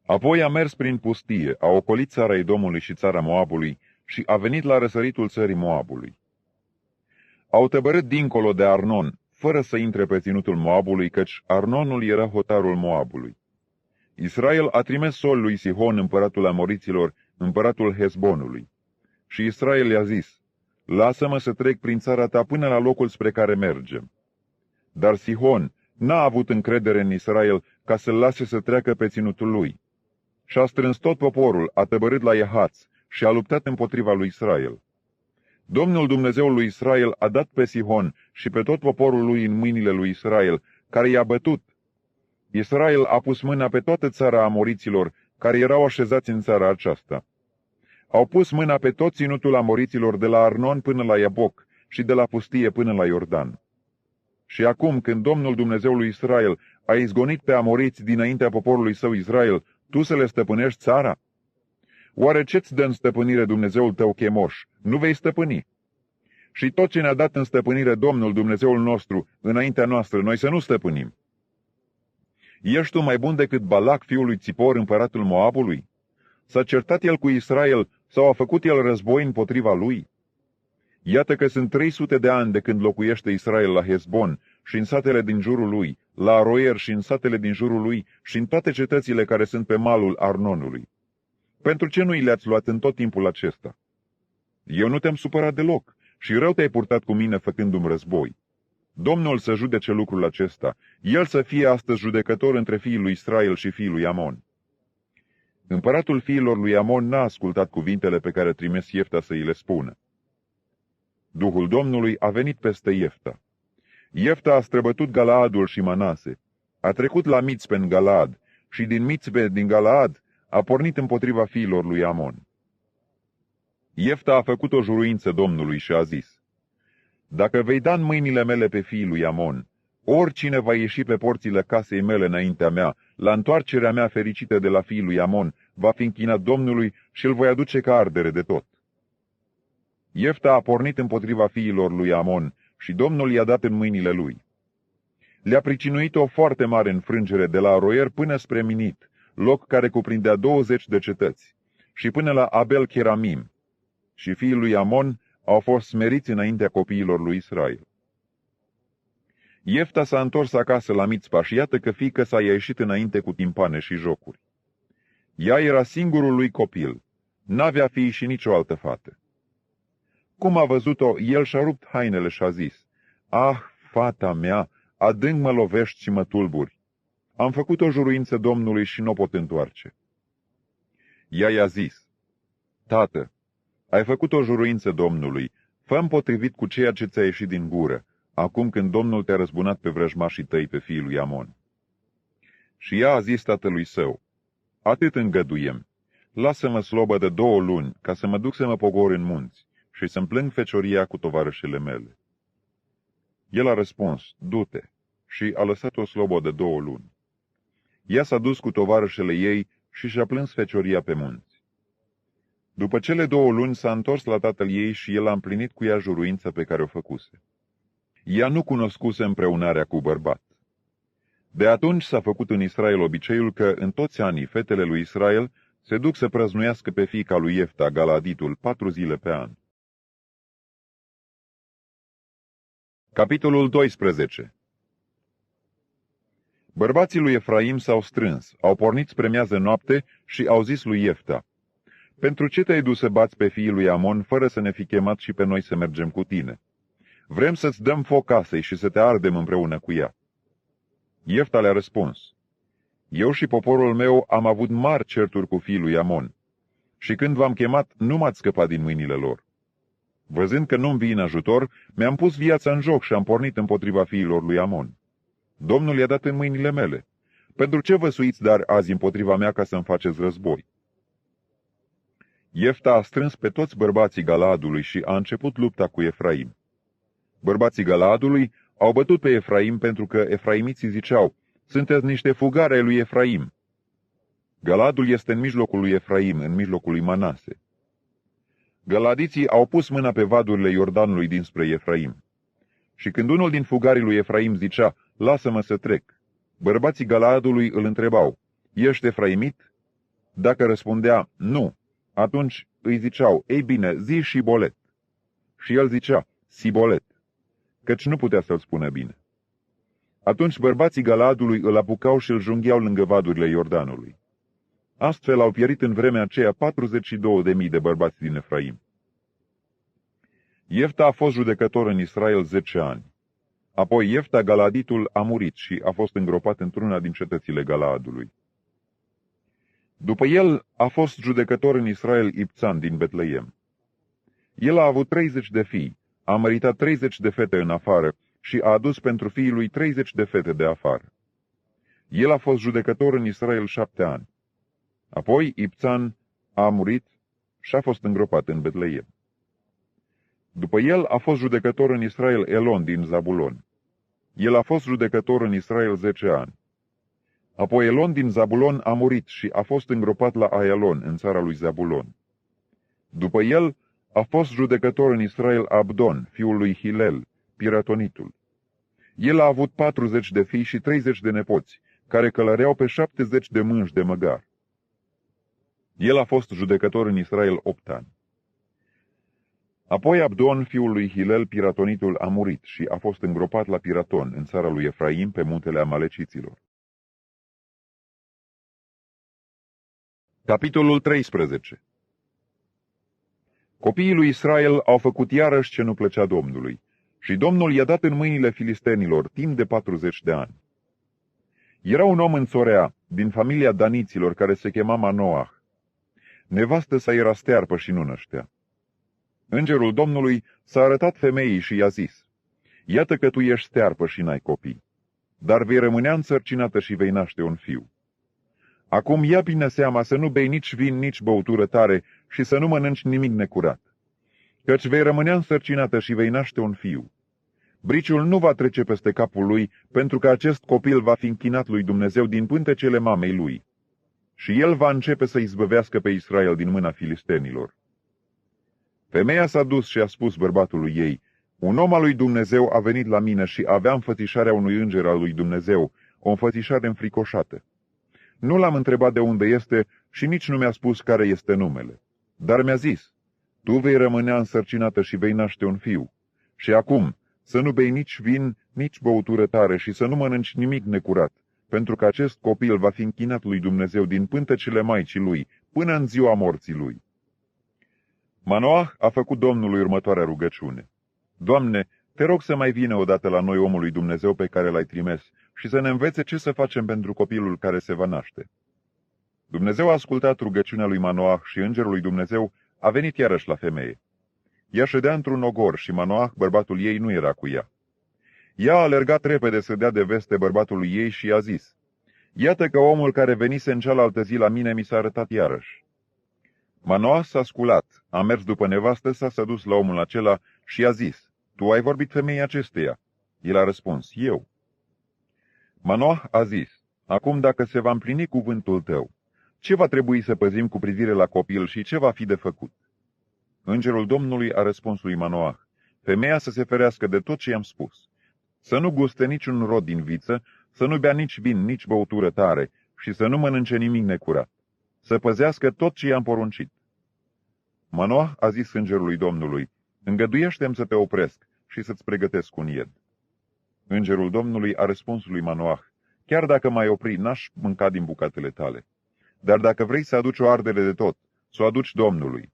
Apoi a mers prin pustie, a ocolit țara Edomului și țara Moabului și a venit la răsăritul țării Moabului. Au tăbărât dincolo de Arnon, fără să intre pe ținutul Moabului, căci Arnonul era hotarul Moabului. Israel a trimis sol lui Sihon, împăratul Amoriților, împăratul Hesbonului. Și Israel i-a zis: lasă-mă să trec prin țara ta până la locul spre care mergem. Dar Sihon n-a avut încredere în Israel ca să-l lase să treacă pe ținutul lui. Și-a strâns tot poporul, a tăbărât la Iahaț și a luptat împotriva lui Israel. Domnul Dumnezeul lui Israel a dat pe Sihon și pe tot poporul lui în mâinile lui Israel, care i-a bătut. Israel a pus mâna pe toată țara Amoriților, care erau așezați în țara aceasta. Au pus mâna pe tot ținutul Amoriților de la Arnon până la Iaboc și de la pustie până la Iordan. Și acum, când Domnul Dumnezeul lui Israel a izgonit pe Amoriți dinaintea poporului său Israel, tu să le stăpânești țara? Oare ce-ți dă în stăpânire Dumnezeul tău Chemoș? Nu vei stăpâni. Și tot ce ne-a dat în stăpânire Domnul Dumnezeul nostru înaintea noastră, noi să nu stăpânim. Ești tu mai bun decât Balac, fiul lui Țipor, împăratul Moabului? S-a certat el cu Israel sau a făcut el război împotriva lui? Iată că sunt 300 de ani de când locuiește Israel la Hesbon și în satele din jurul lui, la Aroer și în satele din jurul lui și în toate cetățile care sunt pe malul Arnonului. Pentru ce nu i le-ați luat în tot timpul acesta? Eu nu te-am supărat deloc și rău te-ai purtat cu mine făcându-mi război. Domnul să judece lucrul acesta, el să fie astăzi judecător între fiii lui Israel și fiii lui Amon. Împăratul fiilor lui Amon n-a ascultat cuvintele pe care trimis Iefta să îi le spună. Duhul Domnului a venit peste Iefta. Iefta a străbătut Galaadul și Manase, a trecut la Mițpe în Galaad și din Mițpe din Galaad a pornit împotriva fiilor lui Amon. Iefta a făcut o juruință Domnului și a zis: dacă vei da în mâinile mele pe fiii lui Amon, oricine va ieși pe porțile casei mele înaintea mea, la întoarcerea mea fericită de la fiii lui Amon, va fi închinat Domnului și îl voi aduce ca ardere de tot. Iefta a pornit împotriva fiilor lui Amon și Domnul i-a dat în mâinile lui. Le-a pricinuit o foarte mare înfrângere de la Aroer până spre Minit, loc care cuprindea 20 de cetăți, și până la Abel Cheramim. Și fiii lui Amon au fost smeriți înaintea copiilor lui Israel. Iefta s-a întors acasă la Mițpa și iată că fiică sa i-a ieșit înainte cu timpane și jocuri. Ea era singurul lui copil, n-avea fii și nicio altă fată. Cum a văzut-o, el și-a rupt hainele și a zis: ah, fata mea, adânc mă lovești și mă tulburi. Am făcut o juruință Domnului și nu o pot întoarce. Ea i-a zis: tată, ai făcut o juruință Domnului, fă-mi potrivit cu ceea ce ți-a ieșit din gură, acum când Domnul te-a răzbunat pe vrăjmașii tăi, pe fiii lui Amon. Și ea a zis tatălui său: atât îngăduiem, lasă-mă slobă de 2 luni, ca să mă duc să mă pogor în munți și să-mi plâng fecioria cu tovarășele mele. El a răspuns: du-te, și a lăsat-o slobă de 2 luni. Ea s-a dus cu tovarășele ei și și-a plâns fecioria pe munți. După cele 2 luni s-a întors la tatăl ei și el a împlinit cu ea juruința pe care o făcuse. Ea nu cunoscuse împreunarea cu bărbat. De atunci s-a făcut în Israel obiceiul că în toți anii fetele lui Israel se duc să prăznuiască pe fiica lui Iefta, Galaditul, 4 zile pe an. Capitolul 12. Bărbații lui Efraim s-au strâns, au pornit spre miază noapte și au zis lui Iefta: pentru ce te-ai dus să bați pe fiii lui Amon, fără să ne fi chemat și pe noi să mergem cu tine? Vrem să-ți dăm foc casei și să te ardem împreună cu ea. Iefta le-a răspuns: eu și poporul meu am avut mari certuri cu fiii lui Amon, și când v-am chemat, nu m-ați scăpat din mâinile lor. Văzând că nu-mi vii în ajutor, mi-am pus viața în joc și am pornit împotriva fiilor lui Amon. Domnul i-a dat în mâinile mele. Pentru ce vă suiți dar azi împotriva mea ca să-mi faceți război? Iefta a strâns pe toți bărbații Galaadului și a început lupta cu Efraim. Bărbații Galaadului au bătut pe Efraim pentru că efraimiții ziceau: sunteți niște fugari ai lui Efraim. Galaadul este în mijlocul lui Efraim, în mijlocul lui Manase. Galadiții au pus mâna pe vadurile Iordanului dinspre Efraim. Și când unul din fugarii lui Efraim zicea: lasă-mă să trec, bărbații Galaadului îl întrebau: ești efraimit? Dacă răspundea: nu, atunci îi ziceau: ei bine, zi Șibolet. Și el zicea: Sibolet, căci nu putea să-l spună bine. Atunci bărbații Galaadului îl apucau și îl jungheau lângă vadurile Iordanului. Astfel au pierit în vremea aceea 42.000 de bărbați din Efraim. Iefta a fost judecător în Israel 10 ani. Apoi Iefta Galaditul a murit și a fost îngropat într-una din cetățile Galaadului. După el a fost judecător în Israel Ibțan din Betleem. El a avut 30 de fii, a măritat 30 de fete în afară și a adus pentru fiii lui 30 de fete de afară. El a fost judecător în Israel 7 ani. Apoi Ibțan a murit și a fost îngropat în Betleem. După el a fost judecător în Israel Elon din Zabulon. El a fost judecător în Israel 10 ani. Apoi Elon din Zabulon a murit și a fost îngropat la Aialon, în țara lui Zabulon. După el a fost judecător în Israel Abdon, fiul lui Hilel, piratonitul. El a avut 40 de fii și 30 de nepoți, care călăreau pe 70 de mânși de măgar. El a fost judecător în Israel 8 ani. Apoi Abdon, fiul lui Hilel, piratonitul, a murit și a fost îngropat la Piraton, în țara lui Efraim, pe muntele Amaleciților. Capitolul 13. Copiii lui Israel au făcut iarăși ce nu plăcea Domnului, și Domnul i-a dat în mâinile filistenilor timp de 40 de ani. Era un om în Țorea, din familia daniților, care se chema Manoah. Nevastă sa era stearpă și nu năștea. Îngerul Domnului s-a arătat femeii și i-a zis: iată că tu ești stearpă și n-ai copii, dar vei rămânea însărcinată și vei naște un fiu. Acum ia bine seama să nu bei nici vin, nici băutură tare și să nu mănânci nimic necurat, căci vei rămânea însărcinată și vei naște un fiu. Briciul nu va trece peste capul lui, pentru că acest copil va fi închinat lui Dumnezeu din pântecele mamei lui. Și el va începe să izbăvească pe Israel din mâna filistenilor. Femeia s-a dus și a spus bărbatului ei: un om al lui Dumnezeu a venit la mine și avea înfățișarea unui înger al lui Dumnezeu, o înfățișare înfricoșată. Nu l-am întrebat de unde este și nici nu mi-a spus care este numele. Dar mi-a zis: tu vei rămânea însărcinată și vei naște un fiu. Și acum, să nu bei nici vin, nici băutură tare și să nu mănânci nimic necurat, pentru că acest copil va fi închinat lui Dumnezeu din pântecele maicii lui, până în ziua morții lui. Manoah a făcut Domnului următoarea rugăciune: Doamne, te rog să mai vină odată la noi omul lui Dumnezeu pe care l-ai trimis și să ne învețe ce să facem pentru copilul care se va naște. Dumnezeu a ascultat rugăciunea lui Manoah și îngerul lui Dumnezeu a venit iarăși la femeie. Ea ședea într-un ogor și Manoah, bărbatul ei, nu era cu ea. Ea a alergat repede să dea de veste bărbatului ei și i-a zis: iată că omul care venise în cealaltă zi la mine mi s-a arătat iarăși. Manoah s-a sculat, a mers după nevastă sa, s-a dus la omul acela și i-a zis: tu ai vorbit femeii acesteia? El a răspuns: eu. Manoah a zis: acum dacă se va împlini cuvântul tău, ce va trebui să păzim cu privire la copil și ce va fi de făcut? Îngerul Domnului a răspuns lui Manoah: femeia să se ferească de tot ce i-am spus, să nu guste niciun rod din viță, să nu bea nici vin, nici băutură tare și să nu mănânce nimic necurat, să păzească tot ce i-am poruncit. Manoah a zis îngerului Domnului: îngăduiește-mi să te opresc și să-ți pregătesc un ied. Îngerul Domnului a răspuns lui Manoah: chiar dacă m-ai opri, n-aș mânca din bucatele tale. Dar dacă vrei să aduci o ardere de tot, să o aduci Domnului.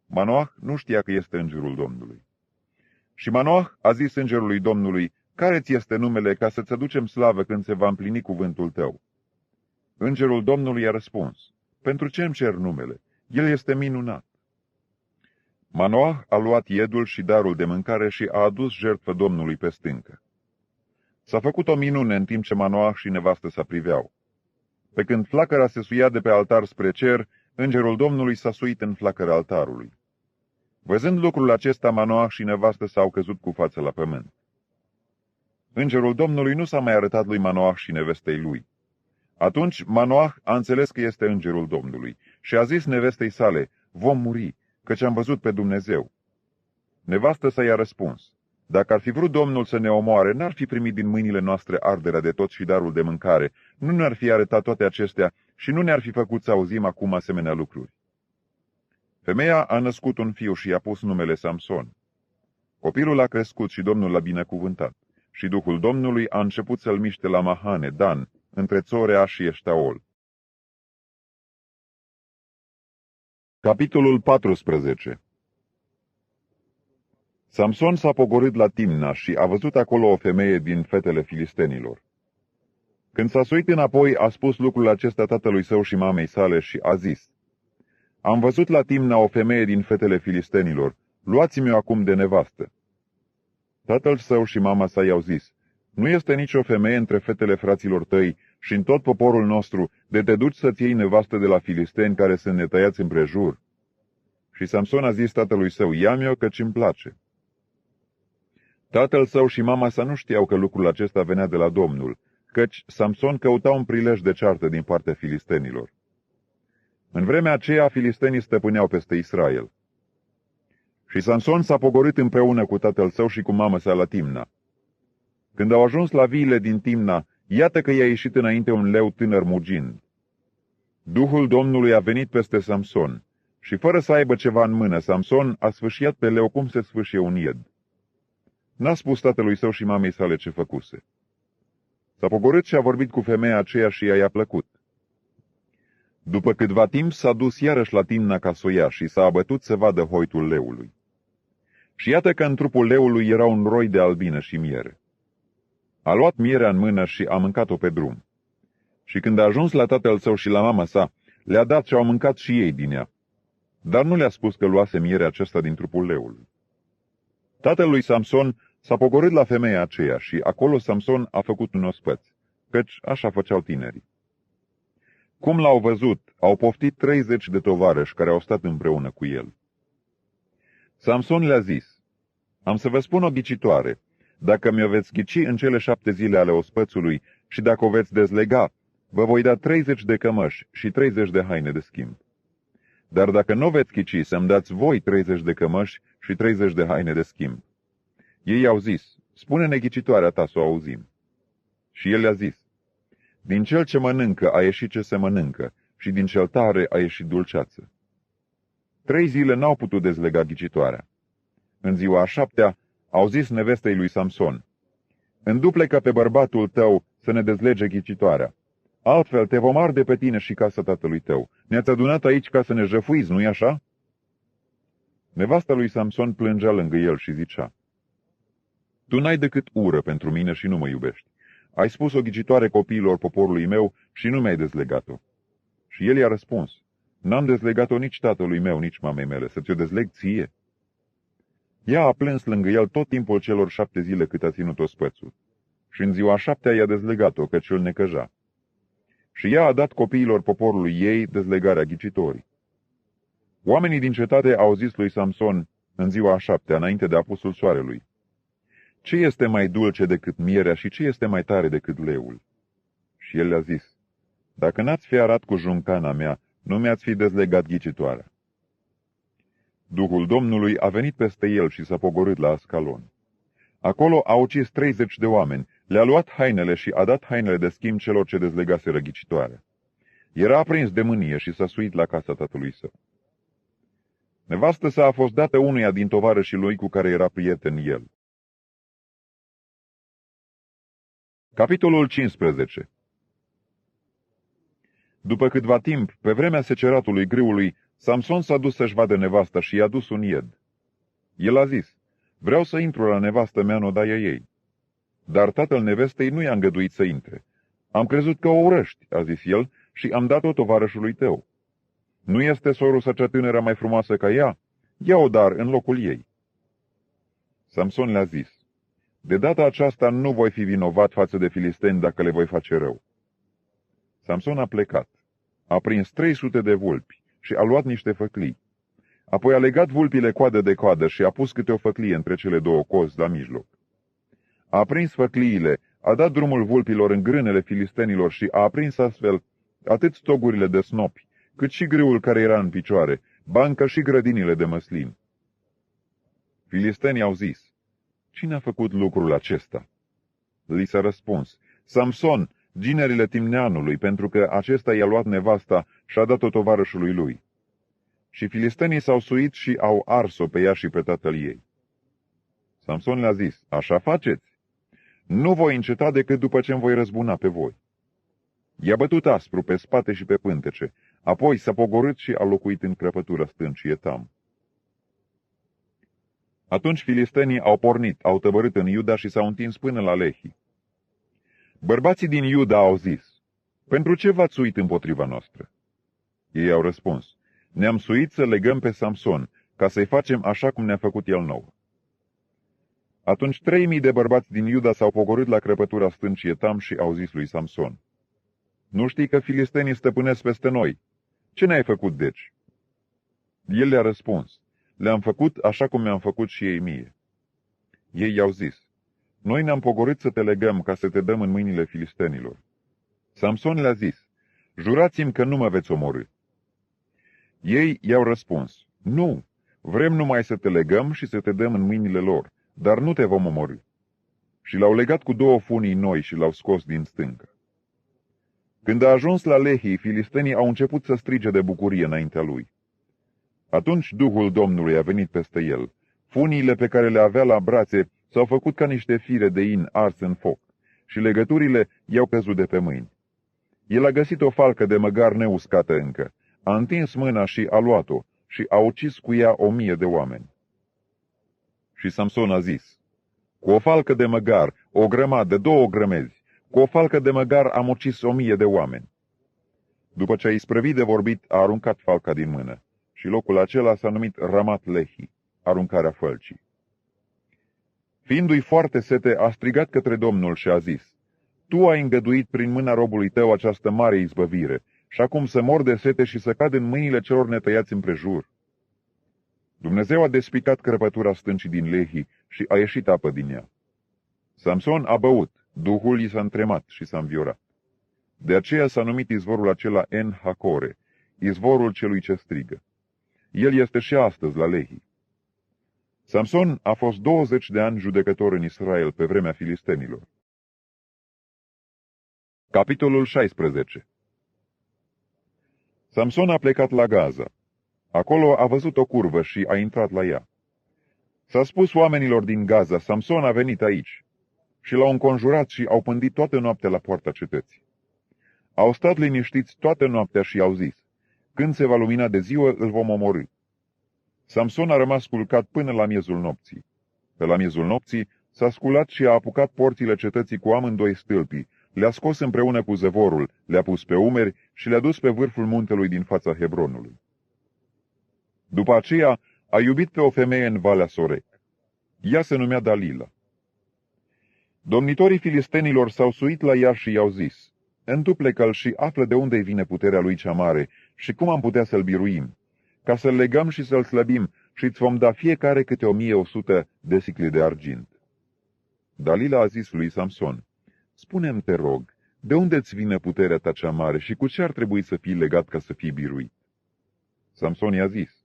Manoah nu știa că este îngerul Domnului. Și Manoah a zis îngerului Domnului: care ți este numele, ca să-ți aducem slavă când se va împlini cuvântul tău? Îngerul Domnului a răspuns: pentru ce îmi cer numele? El este minunat. Manoah a luat iedul și darul de mâncare și a adus jertfă Domnului pe stâncă. S-a făcut o minune în timp ce Manoah și nevastă sa priveau. Pe când flacăra se suia de pe altar spre cer, îngerul Domnului s-a suit în flacăra altarului. Văzând lucrul acesta, Manoah și nevastă s-au căzut cu față la pământ. Îngerul Domnului nu s-a mai arătat lui Manoah și nevestei lui. Atunci Manoah a înțeles că este îngerul Domnului și a zis nevestei sale: vom muri, căci am văzut pe Dumnezeu. Nevastă sa i-a răspuns: dacă ar fi vrut Domnul să ne omoare, n-ar fi primit din mâinile noastre arderea de tot și darul de mâncare, nu ne-ar fi arătat toate acestea și nu ne-ar fi făcut să auzim acum asemenea lucruri. Femeia a născut un fiu și i-a pus numele Samson. Copilul a crescut și Domnul l-a binecuvântat, și Duhul Domnului a început să-l miște la Mahane, Dan, între Țorea și Eștaol. Capitolul 14. Samson s-a pogorât la Timna și a văzut acolo o femeie din fetele filistenilor. Când s-a suit înapoi, a spus lucrul acesta tatălui său și mamei sale și a zis: am văzut la Timna o femeie din fetele filistenilor, luați-mi-o acum de nevastă. Tatăl său și mama sa i-au zis: nu este nicio femeie între fetele fraților tăi și în tot poporul nostru de te duci să-ți iei nevastă de la filisteni care sunt netăiați împrejur? Și Samson a zis tatălui său: ia-mi-o, căci îmi place. Tatăl său și mama sa nu știau că lucrul acesta venea de la Domnul, căci Samson căuta un prilej de ceartă din partea filistenilor. În vremea aceea, filistenii stăpâneau peste Israel. Și Samson s-a pogorât împreună cu tatăl său și cu mama sa la Timna. Când au ajuns la viile din Timna, iată că i-a ieșit înainte un leu tânăr mugind. Duhul Domnului a venit peste Samson și, fără să aibă ceva în mână, Samson a sfâșiat pe leu cum se sfâșie un ied. N-a spus tatălui său și mamei sale ce făcuse. S-a pogorât și a vorbit cu femeia aceea și i-a plăcut. După câtva timp s-a dus iarăși la Timna ca să o ia și s-a abătut să vadă hoitul leului. Și iată că în trupul leului era un roi de albină și miere. A luat mierea în mână și a mâncat-o pe drum. Și când a ajuns la tatăl său și la mama sa, le-a dat și au mâncat și ei din ea. Dar nu le-a spus că luase mierea aceasta din trupul leului. Tatăl lui Samson s-a pogorât la femeia aceea și acolo Samson a făcut un ospăț, căci așa făceau tinerii. Cum l-au văzut, au poftit 30 de tovarăși care au stat împreună cu el. Samson le-a zis: am să vă spun o ghicitoare. Dacă mi-o veți ghici în cele 7 zile ale ospățului și dacă o veți dezlega, vă voi da 30 de cămăși și 30 de haine de schimb. Dar dacă nu veți ghici, să-mi dați voi 30 de cămăși și 30 de haine de schimb. Ei au zis: spune-ne ghicitoarea ta să o auzim. Și el le-a zis: din cel ce mănâncă a ieșit ce se mănâncă și din cel tare a ieșit dulceață. 3 zile n-au putut dezlega ghicitoarea. În ziua a 7-a au zis nevestei lui Samson: înduplecă pe bărbatul tău să ne dezlege ghicitoarea. Altfel te vom arde pe tine și casa tatălui tău. Ne-ați adunat aici ca să ne jăfuiți, nu-i așa? Nevasta lui Samson plângea lângă el și zicea: tu n-ai decât ură pentru mine și nu mă iubești. Ai spus o ghicitoare copiilor poporului meu și nu mi-ai dezlegat-o. Și el i-a răspuns: n-am dezlegat-o nici tatălui meu, nici mamei mele, să ți-o dezleg ție. Ea a plâns lângă el tot timpul celor 7 zile cât a ținut ospățul. Și în ziua a 7-a i-a dezlegat-o, căci îl necăja. Și ea a dat copiilor poporului ei dezlegarea ghicitorii. Oamenii din cetate au zis lui Samson în ziua a 7-a, înainte de apusul soarelui: ce este mai dulce decât mierea și ce este mai tare decât leul? Și el le-a zis: dacă n-ați fi arat cu juncana mea, nu mi-ați fi dezlegat ghicitoarea. Duhul Domnului a venit peste el și s-a pogorât la Ascalon. Acolo a ucis 30 de oameni, le-a luat hainele și a dat hainele de schimb celor ce dezlegaseră ghicitoarea. Era aprins de mânie și s-a suit la casa tatălui său. Nevastă sa a fost dată unuia din tovarășii lui cu care era prieten el. Capitolul 15. După câtva timp, pe vremea seceratului grâului, Samson s-a dus să-și vadă nevasta și i-a dus un ied. El a zis: vreau să intru la nevastă mea în odaia ei. Dar tatăl nevestei nu i-a îngăduit să intre. Am crezut că o urăști, a zis el, și am dat-o tovarășului tău. Nu este sorusa cea tânără mai frumoasă ca ea? Ia-o dar în locul ei. Samson le-a zis: de data aceasta nu voi fi vinovat față de filisteni dacă le voi face rău. Samson a plecat. A prins 300 de vulpi și a luat niște făclii. Apoi a legat vulpile coadă de coadă și a pus câte o făclie între cele două cozi la mijloc. A aprins făcliile, a dat drumul vulpilor în grânele filistenilor și a aprins astfel atât stogurile de snopi, cât și grâul care era în picioare, bancă și grădinile de măslin. Filistenii au zis: cine a făcut lucrul acesta? Li s-a răspuns: Samson, ginerile Timneanului, pentru că acesta i-a luat nevasta și a dat-o tovarășului lui. Și filistenii s-au suit și au ars-o pe ea și pe tatăl ei. Samson le-a zis: așa faceți? Nu voi înceta decât după ce îmi voi răzbuna pe voi. I-a bătut aspru pe spate și pe pântece, apoi s-a pogorât și a locuit în crăpătură stâncii Etam. Atunci filistenii au pornit, au tăbărât în Iuda și s-au întins până la Lehi. Bărbații din Iuda au zis: pentru ce v-ați suit împotriva noastră? Ei au răspuns: ne-am suit să legăm pe Samson, ca să-i facem așa cum ne-a făcut el nouă. Atunci 3000 de bărbați din Iuda s-au pogorât la crăpătura stâncii Etam și au zis lui Samson: nu știi că filistenii stăpânesc peste noi? Ce ne-ai făcut deci? El le-a răspuns: le-am făcut așa cum mi-am făcut și ei mie. Ei i-au zis: noi ne-am pogorât să te legăm ca să te dăm în mâinile filistenilor. Samson le-a zis: jurați-mi că nu mă veți omorî. Ei i-au răspuns: nu, vrem numai să te legăm și să te dăm în mâinile lor, dar nu te vom omorî. Și l-au legat cu 2 funii noi și l-au scos din stâncă. Când a ajuns la Lehi, filistenii au început să strige de bucurie înaintea lui. Atunci Duhul Domnului a venit peste el. Funiile pe care le avea la brațe s-au făcut ca niște fire de in ars în foc și legăturile i-au căzut de pe mâini. El a găsit o falcă de măgar neuscată încă, a întins mâna și a luat-o și a ucis cu ea 1000 de oameni. Și Samson a zis: cu o falcă de măgar, o grămadă, 2 grămezi, cu o falcă de măgar am ucis 1000 de oameni. După ce a isprăvit de vorbit, a aruncat falca din mână și locul acela s-a numit Ramat Lehi, aruncarea fălcii. Fiindu-i foarte sete, a strigat către Domnul și a zis: tu ai îngăduit prin mâna robului tău această mare izbăvire și acum să mor de sete și să cad în mâinile celor netăiați împrejur. Dumnezeu a despicat crăpătura stâncii din Lehi și a ieșit apă din ea. Samson a băut, duhul i s-a întremat și s-a înviorat. De aceea s-a numit izvorul acela En-Hakore, izvorul celui ce strigă. El este și astăzi la Lehi. Samson a fost 20 de ani judecător în Israel pe vremea filistenilor. Capitolul 16. Samson a plecat la Gaza. Acolo a văzut o curvă și a intrat la ea. S-a spus oamenilor din Gaza: Samson a venit aici. Și l-au înconjurat și au pândit toată noaptea la poarta cetății. Au stat liniștiți toată noaptea și au zis: când se va lumina de ziua, îl vom omorî. Samson a rămas culcat până la miezul nopții. Pe la miezul nopții s-a sculat și a apucat porțile cetății cu amândoi stâlpii, le-a scos împreună cu zăvorul, le-a pus pe umeri și le-a dus pe vârful muntelui din fața Hebronului. După aceea a iubit pe o femeie în Valea Sorec. Ea se numea Dalila. Domnitorii filistenilor s-au suit la ea și i-au zis: întuplecă-l și află de unde-i vine puterea lui cea mare și cum am putea să-l biruim, ca să-l legăm și să-l slăbim și îți vom da fiecare câte 1100 de sicli de argint. Dalila a zis lui Samson: spune-mi, te rog, de unde-ți vine puterea ta cea mare și cu ce ar trebui să fii legat ca să fii biruit? Samson i-a zis: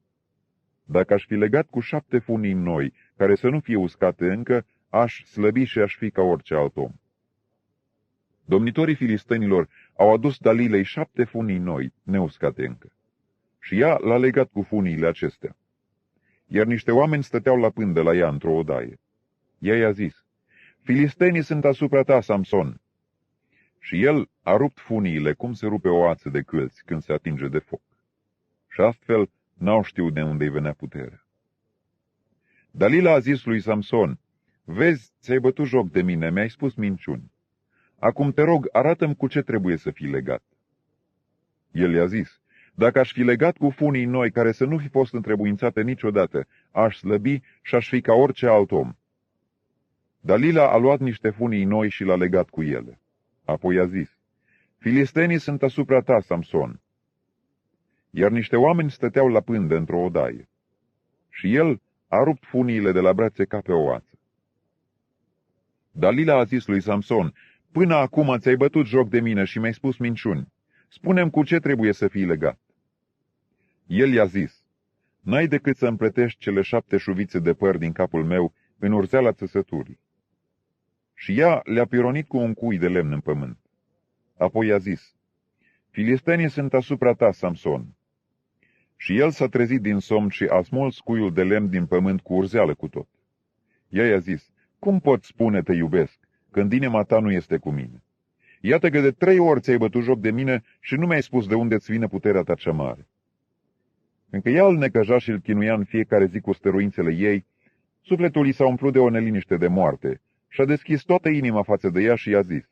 dacă aș fi legat cu 7 funii noi, care să nu fie uscate încă, aș slăbi și aș fi ca orice alt om. Domnitorii filistenilor au adus Dalilei 7 funii noi, neuscate încă. Și ea l-a legat cu funiile acestea. Iar niște oameni stăteau la pândă la ea într-o odaie. Ea i-a zis: filistenii sunt asupra ta, Samson. Și el a rupt funiile cum se rupe o ață de câlți când se atinge de foc. Și astfel n-au știut de unde-i venea puterea. Dalila a zis lui Samson: vezi, ți-ai bătut joc de mine, mi-ai spus minciuni. Acum te rog, arată-mi cu ce trebuie să fii legat. El i-a zis: dacă aș fi legat cu funii noi, care să nu fi fost întrebuințate niciodată, aș slăbi și aș fi ca orice alt om. Dalila a luat niște funii noi și l-a legat cu ele. Apoi a zis: filistenii sunt asupra ta, Samson. iar niște oameni stăteau la pândă într-o odaie. Și el a rupt funiile de la brațe ca pe o oață. Dalila a zis lui Samson: până acum ți-ai bătut joc de mine și mi-ai spus minciuni. Spune-mi cu ce trebuie să fii legat. El i-a zis: n-ai decât să împletești cele 7 șuvițe de păr din capul meu în urzeala țăsăturii. Și ea le-a pironit cu un cui de lemn în pământ. Apoi i-a zis: filistenii sunt asupra ta, Samson. Și el s-a trezit din somn și a smuls cuiul de lemn din pământ cu urzeală cu tot. Ea i-a zis: cum poți spune te iubesc, când inima ta nu este cu mine? Iată că de 3 ori ți-ai bătut joc de mine și nu mi-ai spus de unde îți vine puterea ta cea mare. Încă ea îl necăja și îl chinuia în fiecare zi cu stăruințele ei, sufletul i s-a umplut de o neliniște de moarte și a deschis toată inima față de ea și i-a zis: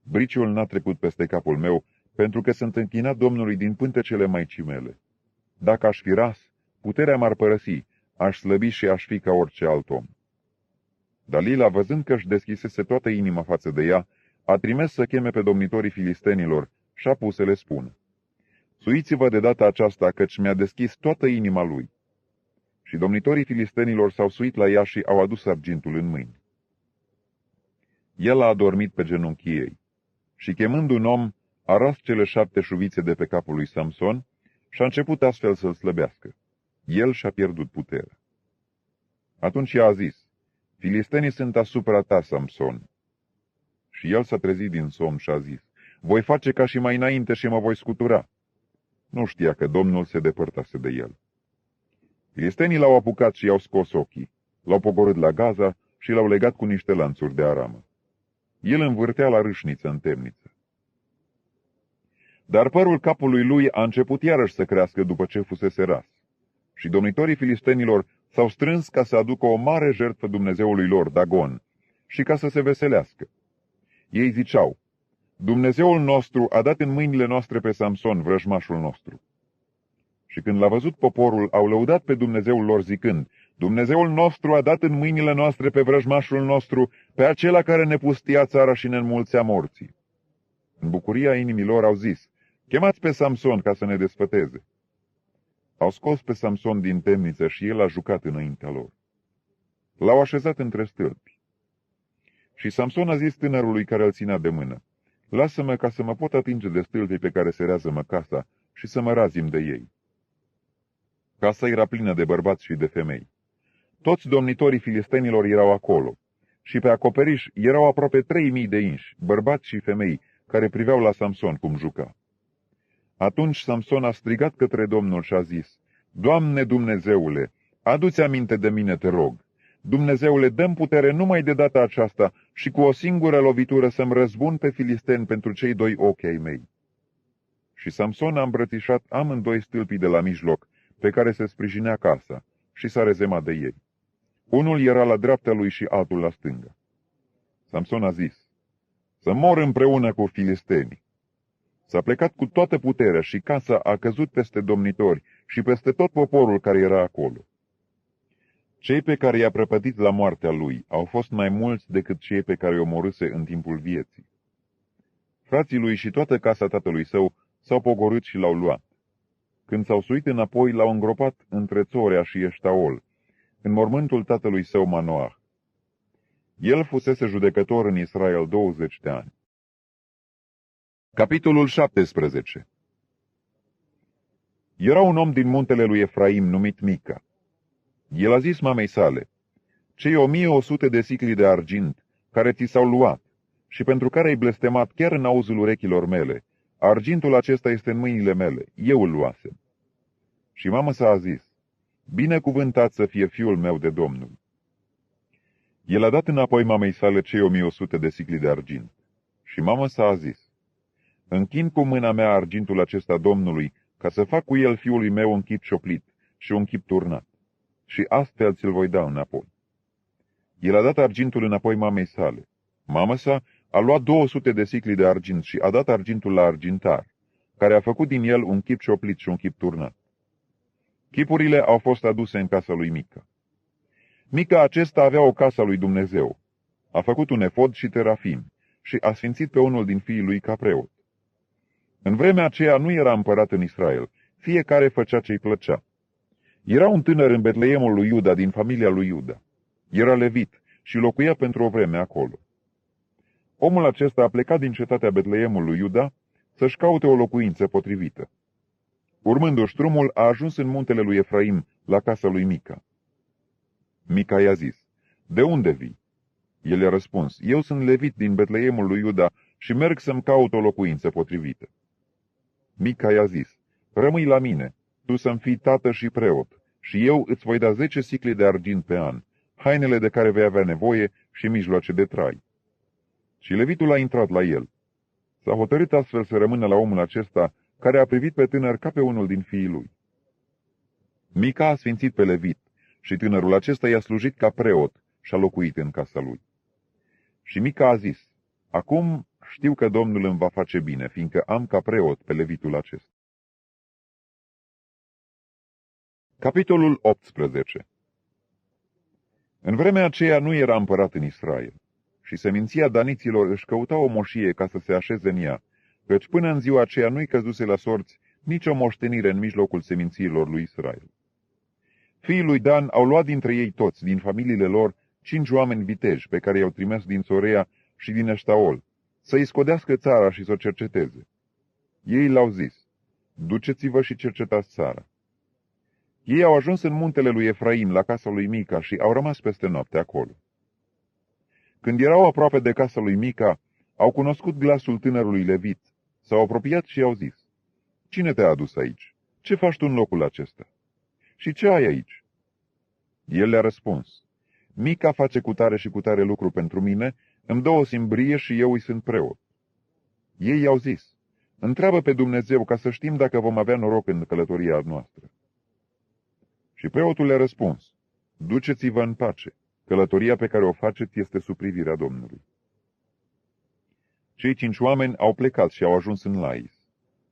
briciul n-a trecut peste capul meu, pentru că sunt închinat Domnului din pântecele maicii mele. Dacă aș fi ras, puterea m-ar părăsi, aș slăbi și aș fi ca orice alt om. Dalila, văzând că își deschisese toată inima față de ea, a trimis să cheme pe domnitorii filistenilor și a pus să le spună: suiți-vă de data aceasta, căci mi-a deschis toată inima lui. Și domnitorii filistenilor s-au suit la ea și au adus argintul în mâini. El a adormit pe genunchii ei și, chemând un om, a ras cele 7 șuvițe de pe capul lui Samson și a început astfel să-l slăbească. El și-a pierdut puterea. Atunci ea a zis: filistenii sunt asupra ta, Samson. Și el s-a trezit din somn și a zis: voi face ca și mai înainte și mă voi scutura. Nu știa că Domnul se depărtase de el. Filistenii l-au apucat și i-au scos ochii, l-au pogorât la Gaza și l-au legat cu niște lanțuri de aramă. El învârtea la râșniță în temniță. Dar părul capului lui a început iarăși să crească după ce fusese ras. Și domnitorii filistenilor s-au strâns ca să aducă o mare jertfă Dumnezeului lor, Dagon, și ca să se veselească. Ei ziceau: Dumnezeul nostru a dat în mâinile noastre pe Samson, vrăjmașul nostru. Și când l-a văzut poporul, au lăudat pe Dumnezeul lor zicând: Dumnezeul nostru a dat în mâinile noastre pe vrăjmașul nostru, pe acela care ne pustia țara și ne înmulțea morții. În bucuria inimilor au zis: chemați pe Samson ca să ne desfăteze. Au scos pe Samson din temniță și el a jucat înaintea lor. L-au așezat între stâlpi. Și Samson a zis tânărului care îl ținea de mână: lasă-mă ca să mă pot atinge de stâlpii pe care se rează-mă casa și să mă razim de ei. Casa era plină de bărbați și de femei. Toți domnitorii filistenilor erau acolo și pe acoperiș erau aproape 3000 de inși, bărbați și femei, care priveau la Samson cum juca. Atunci Samson a strigat către Domnul și a zis: Doamne Dumnezeule, adu-ți aminte de mine, te rog. Dumnezeule, dă-mi putere numai de data aceasta și cu o singură lovitură să-mi răzbun pe filisteni pentru cei 2 ochi ai mei. Și Samson a îmbrățișat amândoi stâlpii de la mijloc, pe care se sprijinea casa, și s-a rezemat de ei. Unul era la dreapta lui și altul la stânga. Samson a zis: să mor împreună cu filistenii. S-a plecat cu toată puterea și casa a căzut peste domnitori și peste tot poporul care era acolo. Cei pe care i-a prăpădit la moartea lui au fost mai mulți decât cei pe care i-o omorâse în timpul vieții. Frații lui și toată casa tatălui său s-au pogorât și l-au luat. Când s-au suit înapoi, l-au îngropat între Țorea și Eștaol, în mormântul tatălui său Manoah. El fusese judecător în Israel 20 de ani. Capitolul 17. Era un om din muntele lui Efraim numit Mica. El a zis mamei sale: cei 1100 de sicli de argint care ți s-au luat și pentru care ai blestemat chiar în auzul urechilor mele, argintul acesta este în mâinile mele, eu îl luasem. Și mama sa a zis: binecuvântat să fie fiul meu de Domnul. El a dat înapoi mamei sale cei 1100 de sicli de argint. Și mama sa a zis: închin cu mâna mea argintul acesta Domnului, ca să fac cu el fiului meu un chip cioplit și un chip turnat. Și astfel ți-l voi da înapoi. El a dat argintul înapoi mamei sale. Mama sa a luat 200 de sicli de argint și a dat argintul la argintar, care a făcut din el un chip cioplit și un chip turnat. Chipurile au fost aduse în casa lui Mica. Mica acesta avea o casă a lui Dumnezeu. A făcut un efod și terafim și a sfințit pe unul din fiii lui ca preot. În vremea aceea nu era împărat în Israel, fiecare făcea ce-i plăcea. Era un tânăr în Betleemul lui Iuda, din familia lui Iuda. Era levit și locuia pentru o vreme acolo. Omul acesta a plecat din cetatea Betleemul lui Iuda să-și caute o locuință potrivită. Urmându-și drumul, a ajuns în muntele lui Efraim, la casa lui Mica. Mica i-a zis: "De unde vii?" El i-a răspuns: "Eu sunt levit din Betleemul lui Iuda și merg să-mi caut o locuință potrivită." Mica i-a zis: "Rămâi la mine, tu să-mi fii tată și preot, și eu îți voi da 10 sicli de argint pe an, hainele de care vei avea nevoie și mijloace de trai." Și levitul a intrat la el. S-a hotărât astfel să rămână la omul acesta, care a privit pe tânăr ca pe unul din fiii lui. Mica a sfințit pe levit și tânărul acesta i-a slujit ca preot și a locuit în casa lui. Și Mica a zis: "Acum știu că Domnul îmi va face bine, fiindcă am ca preot pe levitul acesta." Capitolul 18. În vremea aceea nu era împărat în Israel, și seminția daniților își căuta o moșie ca să se așeze în ea, căci până în ziua aceea nu-i căzuse la sorți nicio moștenire în mijlocul semințiilor lui Israel. Fiii lui Dan au luat dintre ei toți, din familiile lor, 5 oameni viteji pe care i-au trimis din Sorea și din Eștaol, să-i scodească țara și să o cerceteze. Ei le-au zis: "Duceți-vă și cercetați țara." Ei au ajuns în muntele lui Efraim, la casa lui Mica, și au rămas peste noapte acolo. Când erau aproape de casa lui Mica, au cunoscut glasul tânărului levit, s-au apropiat și i-au zis: "Cine te-a adus aici? Ce faci tu în locul acesta? Și ce ai aici?" El le-a răspuns: "Mica face cutare și cutare lucru pentru mine, îmi dă o simbrie și eu îi sunt preot." Ei i-au zis: "Întreabă pe Dumnezeu ca să știm dacă vom avea noroc în călătoria noastră." Și preotul le-a răspuns: "Duceți-vă în pace, călătoria pe care o faceți este sub privirea Domnului." Cei 5 oameni au plecat și au ajuns în Lais.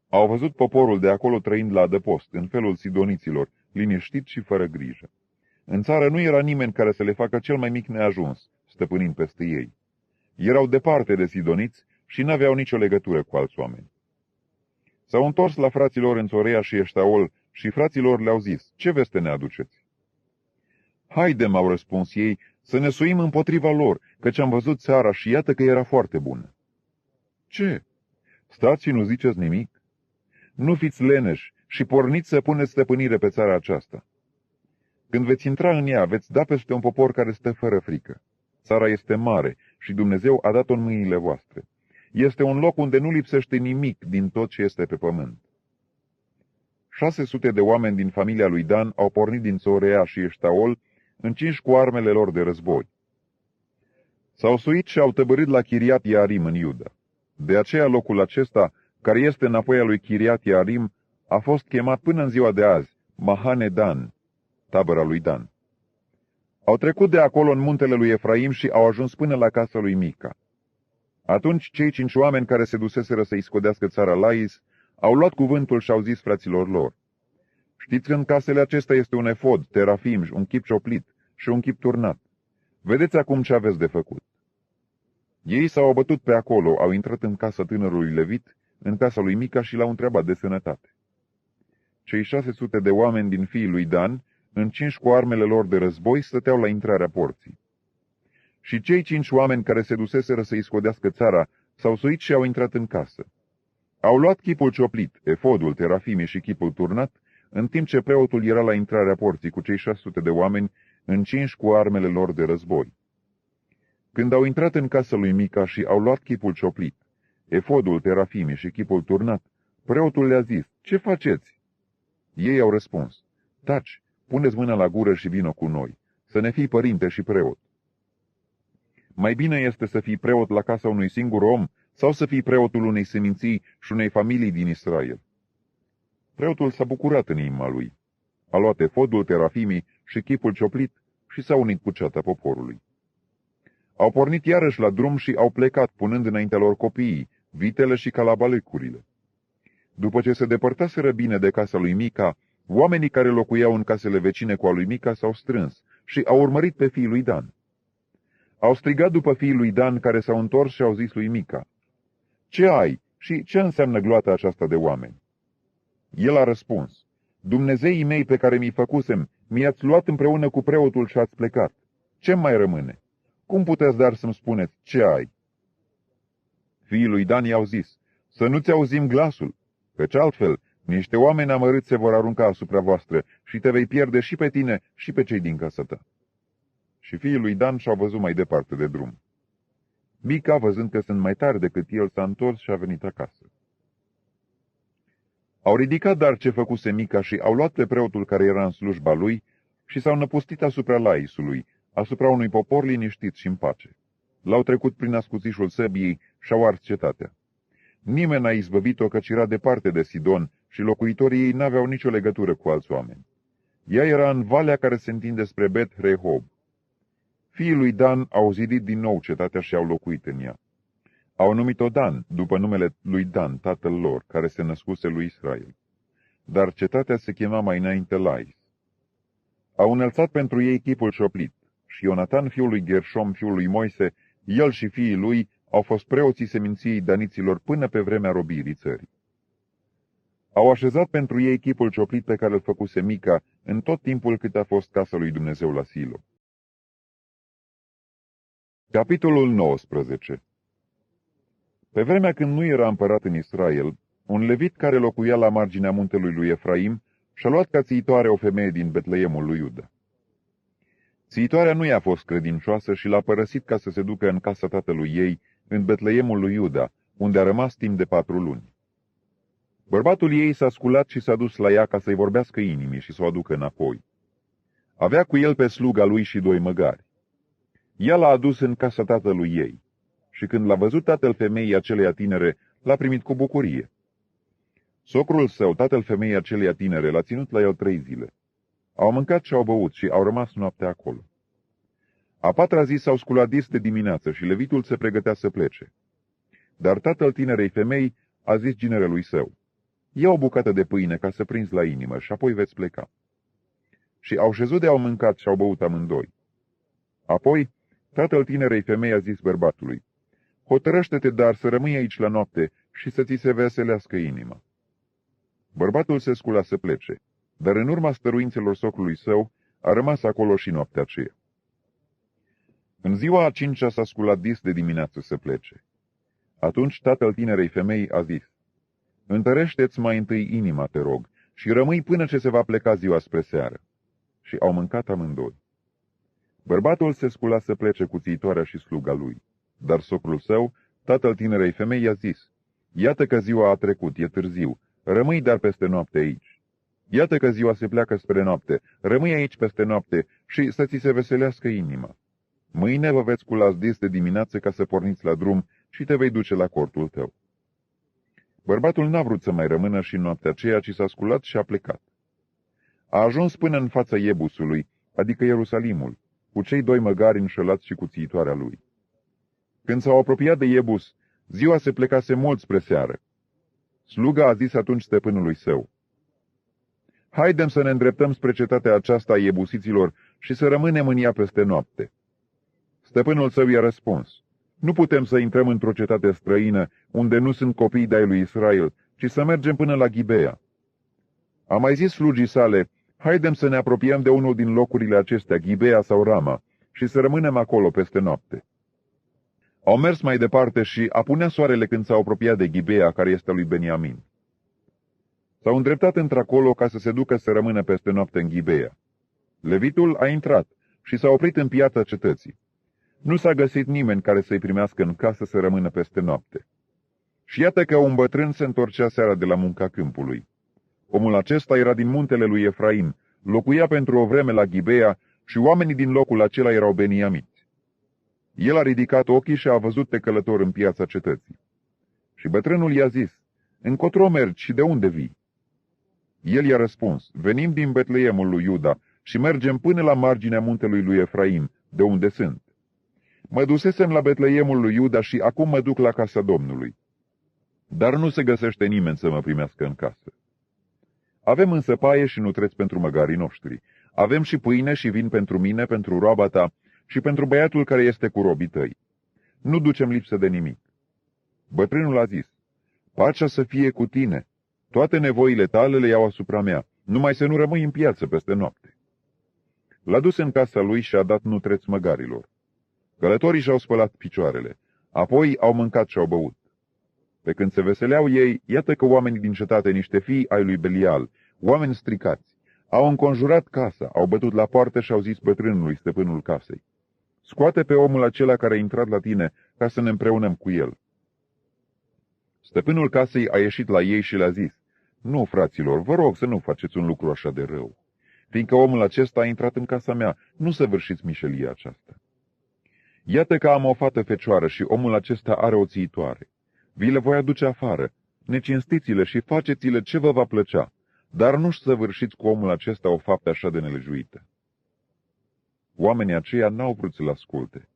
Au văzut poporul de acolo trăind la adăpost, în felul sidoniților, liniștit și fără grijă. În țară nu era nimeni care să le facă cel mai mic neajuns, stăpânind peste ei. Erau departe de sidoniți și n-aveau nicio legătură cu alți oameni. S-au întors la fraților în Sorea și Eștaol și fraților le-au zis: "Ce veste ne aduceți?" "Haide," m-au răspuns ei, "să ne suim împotriva lor, căci am văzut țara și iată că era foarte bună." "Ce? Stați și nu ziceți nimic? Nu fiți leneși și porniți să puneți stăpânire pe țara aceasta. Când veți intra în ea, veți da peste un popor care stă fără frică. Țara este mare și Dumnezeu a dat-o în mâinile voastre. Este un loc unde nu lipsește nimic din tot ce este pe pământ." 600 de oameni din familia lui Dan au pornit din Sorea și Eștaol, încinși cu armele lor de război. S-au suit și au tăbărât la Chiriat Iarim în Iuda. De aceea locul acesta, care este înapoi a lui Chiriat Iarim, a fost chemat până în ziua de azi Mahane Dan, tabăra lui Dan. Au trecut de acolo în muntele lui Efraim și au ajuns până la casa lui Mica. Atunci cei 5 oameni care se duseseră să-i scodească țara Lais au luat cuvântul și au zis fraților lor: "Știți că în casele acestea este un efod, terafim, un chip cioplit și un chip turnat. Vedeți acum ce aveți de făcut." Ei s-au abătut pe acolo, au intrat în casa tânărului levit, în casa lui Mica, și l-au întrebat de sănătate. Cei 600 de oameni din fiii lui Dan, încinși cu armele lor de război, stăteau la intrarea porții. Și cei 5 oameni care se duseseră să-i scodească țara s-au suit și au intrat în casă. Au luat chipul cioplit, efodul, terafimii și chipul turnat, în timp ce preotul era la intrarea porții cu cei 600 de oameni încinși cu armele lor de război. Când au intrat în casa lui Mica și au luat chipul cioplit, efodul, terafimii și chipul turnat, preotul le-a zis: "Ce faceți?" Ei au răspuns: "Taci, puneți mâna la gură și vină cu noi, să ne fii părinte și preot." Mai bine este să fii preot la casa unui singur om sau să fii preotul unei seminții și unei familii din Israel. Preotul s-a bucurat în inima lui. A luat efodul, terafimii și chipul cioplit și s-a unit cu ceata poporului. Au pornit iarăși la drum și au plecat, punând înaintea lor copiii, vitele și calabalecurile. După ce se depărtaseră bine de casa lui Mica, oamenii care locuiau în casele vecine cu a lui Mica s-au strâns și au urmărit pe fiii lui Dan. Au strigat după fiii lui Dan, care s-au întors și au zis lui Mica: "Ce ai și ce înseamnă gloata aceasta de oameni?" El a răspuns, Dumnezeii mei pe care mi-i făcusem, mi-ați luat împreună cu preotul și ați plecat. Ce mai rămâne? Cum puteți dar să-mi spuneți ce ai? Fiii lui Dan i-au zis, să nu-ți auzim glasul, căci altfel niște oameni amărâți se vor arunca asupra voastră și te vei pierde și pe tine și pe cei din casă ta. Și fiii lui Dan și-au văzut mai departe de drum. Mica, văzând că sunt mai tari decât el, s-a întors și a venit acasă. Au ridicat dar ce făcuse Mica și au luat pe preotul care era în slujba lui și s-au năpustit asupra Laisului, asupra unui popor liniștit și în pace. L-au trecut prin ascuțișul săbiei și au ars cetatea. Nimeni n-a izbăvit-o căci era departe de Sidon și locuitorii ei n-aveau nicio legătură cu alți oameni. Ea era în valea care se întinde spre Bet-Rehob. Fiii lui Dan au zidit din nou cetatea și au locuit în ea. Au numit-o Dan, după numele lui Dan, tatăl lor, care se născuse lui Israel. Dar cetatea se chema mai înainte Lais. Au înălțat pentru ei chipul șoplit și Ionatan, fiul lui Gershom, fiul lui Moise, el și fiii lui, au fost preoții seminției daniților până pe vremea robirii țării. Au așezat pentru ei chipul cioplit pe care îl făcuse Mica în tot timpul cât a fost casa lui Dumnezeu la Silo. Capitolul 19. Pe vremea când nu era împărat în Israel, un levit care locuia la marginea muntelui lui Efraim și-a luat ca țiitoare o femeie din Betleemul lui Iuda. Țiitoarea nu i-a fost credincioasă și l-a părăsit ca să se ducă în casa tatălui ei, în Betleemul lui Iuda, unde a rămas timp de 4 luni. Bărbatul ei s-a sculat și s-a dus la ea ca să-i vorbească inimii și să o aducă înapoi. Avea cu el pe sluga lui și 2 măgari. Ea l-a adus în casa tatălui ei și când l-a văzut tatăl femeii aceleia tinere, l-a primit cu bucurie. Socrul său, tatăl femeii aceleia tinere, l-a ținut la el 3 zile. Au mâncat și au băut și au rămas noaptea acolo. A 4-a zi s-au sculat dis de dimineață și levitul se pregătea să plece. Dar tatăl tinerei femei a zis ginerelui său, ia o bucată de pâine ca să prinzi la inimă și apoi veți pleca. Și au șezut de au mâncat și au băut amândoi. Apoi, tatăl tinerei femei a zis bărbatului, hotărăște-te dar să rămâi aici la noapte și să ți se veselească inima. Bărbatul se scula să plece, dar în urma stăruințelor socrului său a rămas acolo și noaptea aceea. În ziua a 5-a s-a sculat dis de dimineață să plece. Atunci tatăl tinerei femei a zis, întărește-ți mai întâi inima, te rog, și rămâi până ce se va pleca ziua spre seară. Și au mâncat amândoi. Bărbatul se scula să plece cu țiitoarea și sluga lui, dar socrul său, tatăl tinerei femei, i-a zis, iată că ziua a trecut, e târziu, rămâi dar peste noapte aici. Iată că ziua se pleacă spre noapte, rămâi aici peste noapte și să ți se veselească inima. Mâine vă veți scula dis de dimineață ca să porniți la drum și te vei duce la cortul tău. Bărbatul n-a vrut să mai rămână și în noaptea aceea, ci s-a sculat și a plecat. A ajuns până în fața Iebusului, adică Ierusalimul, cu cei 2 măgari înșelați și cu țiitoarea lui. Când s-au apropiat de Iebus, ziua se plecase mult spre seară. Sluga a zis atunci stăpânului său, haidem să ne îndreptăm spre cetatea aceasta a iebusiților și să rămânem în ea peste noapte. Stăpânul său i-a răspuns, nu putem să intrăm într-o cetate străină, unde nu sunt copii de-ai lui Israel, ci să mergem până la Ghibea. A mai zis slugii sale, haidem să ne apropiem de unul din locurile acestea, Ghibea sau Rama, și să rămânem acolo peste noapte. Au mers mai departe și apunea soarele când s-au apropiat de Ghibea, care este a lui Beniamin. S-au îndreptat într-acolo ca să se ducă să rămână peste noapte în Ghibea. Levitul a intrat și s-a oprit în piața cetății. Nu s-a găsit nimeni care să-i primească în casă să rămână peste noapte. Și iată că un bătrân se întorcea seara de la munca câmpului. Omul acesta era din muntele lui Efraim, locuia pentru o vreme la Ghibea și oamenii din locul acela erau beniamiți. El a ridicat ochii și a văzut pe călător în piața cetății. Și bătrânul i-a zis, încotro mergi și de unde vii? El i-a răspuns, venim din Betleemul lui Iuda și mergem până la marginea muntelui lui Efraim, de unde sunt. Mă dusesem la Betleemul lui Iuda și acum mă duc la casa Domnului. Dar nu se găsește nimeni să mă primească în casă. Avem însă paie și nutreți pentru măgarii noștri. Avem și pâine și vin pentru mine, pentru roaba ta și pentru băiatul care este cu robii tăi. Nu ducem lipsă de nimic. Bătrânul a zis, pacea să fie cu tine. Toate nevoile tale le iau asupra mea, numai să nu rămâi în piață peste noapte. L-a dus în casa lui și a dat nutreț măgarilor. Călătorii și-au spălat picioarele, apoi au mâncat și au băut. Pe când se veseleau ei, iată că oamenii din cetate, niște fii ai lui Belial, oameni stricați, au înconjurat casa, au bătut la poartă și au zis bătrânului, stăpânul casei: scoate pe omul acela care a intrat la tine, ca să ne împreunăm cu el. Stăpânul casei a ieșit la ei și le-a zis: nu, fraților, vă rog să nu faceți un lucru așa de rău, fiindcă omul acesta a intrat în casa mea, nu săvârșiți mișelia aceasta. Iată că am o fată fecioară și omul acesta are o țiitoare. Vi le voi aduce afară, necinstiți-le și faceți-le ce vă va plăcea, dar nu-și săvârșiți cu omul acesta o faptă așa de nelegiuită. Oamenii aceia n-au vrut să-l asculte.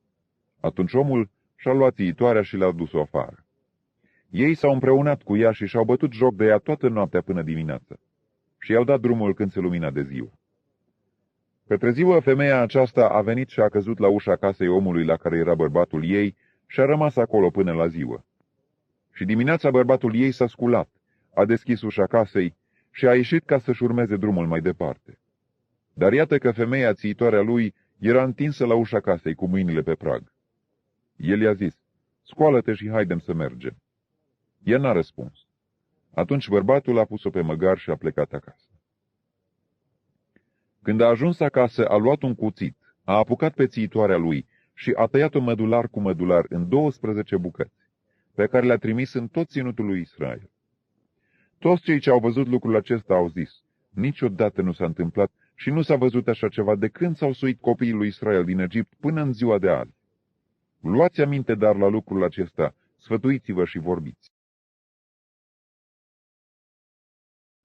Atunci omul și-a luat țiitoarea și le-a dus-o afară. Ei s-au împreunat cu ea și și-au bătut joc de ea toată noaptea până dimineață și i-au dat drumul când se lumina de ziua. Către ziua, femeia aceasta a venit și a căzut la ușa casei omului la care era bărbatul ei și a rămas acolo până la ziua. Și dimineața bărbatul ei s-a sculat, a deschis ușa casei și a ieșit ca să-și urmeze drumul mai departe. Dar iată că femeia țiitoarea lui era întinsă la ușa casei cu mâinile pe prag. El i-a zis: scoală-te și haidem să mergem. Ea n-a răspuns. Atunci bărbatul a pus-o pe măgar și a plecat acasă. Când a ajuns acasă, a luat un cuțit, a apucat pe țiitoarea lui și a tăiat-o mădular cu mădular în 12 bucăți, pe care le-a trimis în tot ținutul lui Israel. Toți cei ce au văzut lucrul acesta au zis: niciodată nu s-a întâmplat și nu s-a văzut așa ceva de când s-au suit copiii lui Israel din Egipt până în ziua de azi. Luați aminte dar la lucrul acesta, sfătuiți-vă și vorbiți.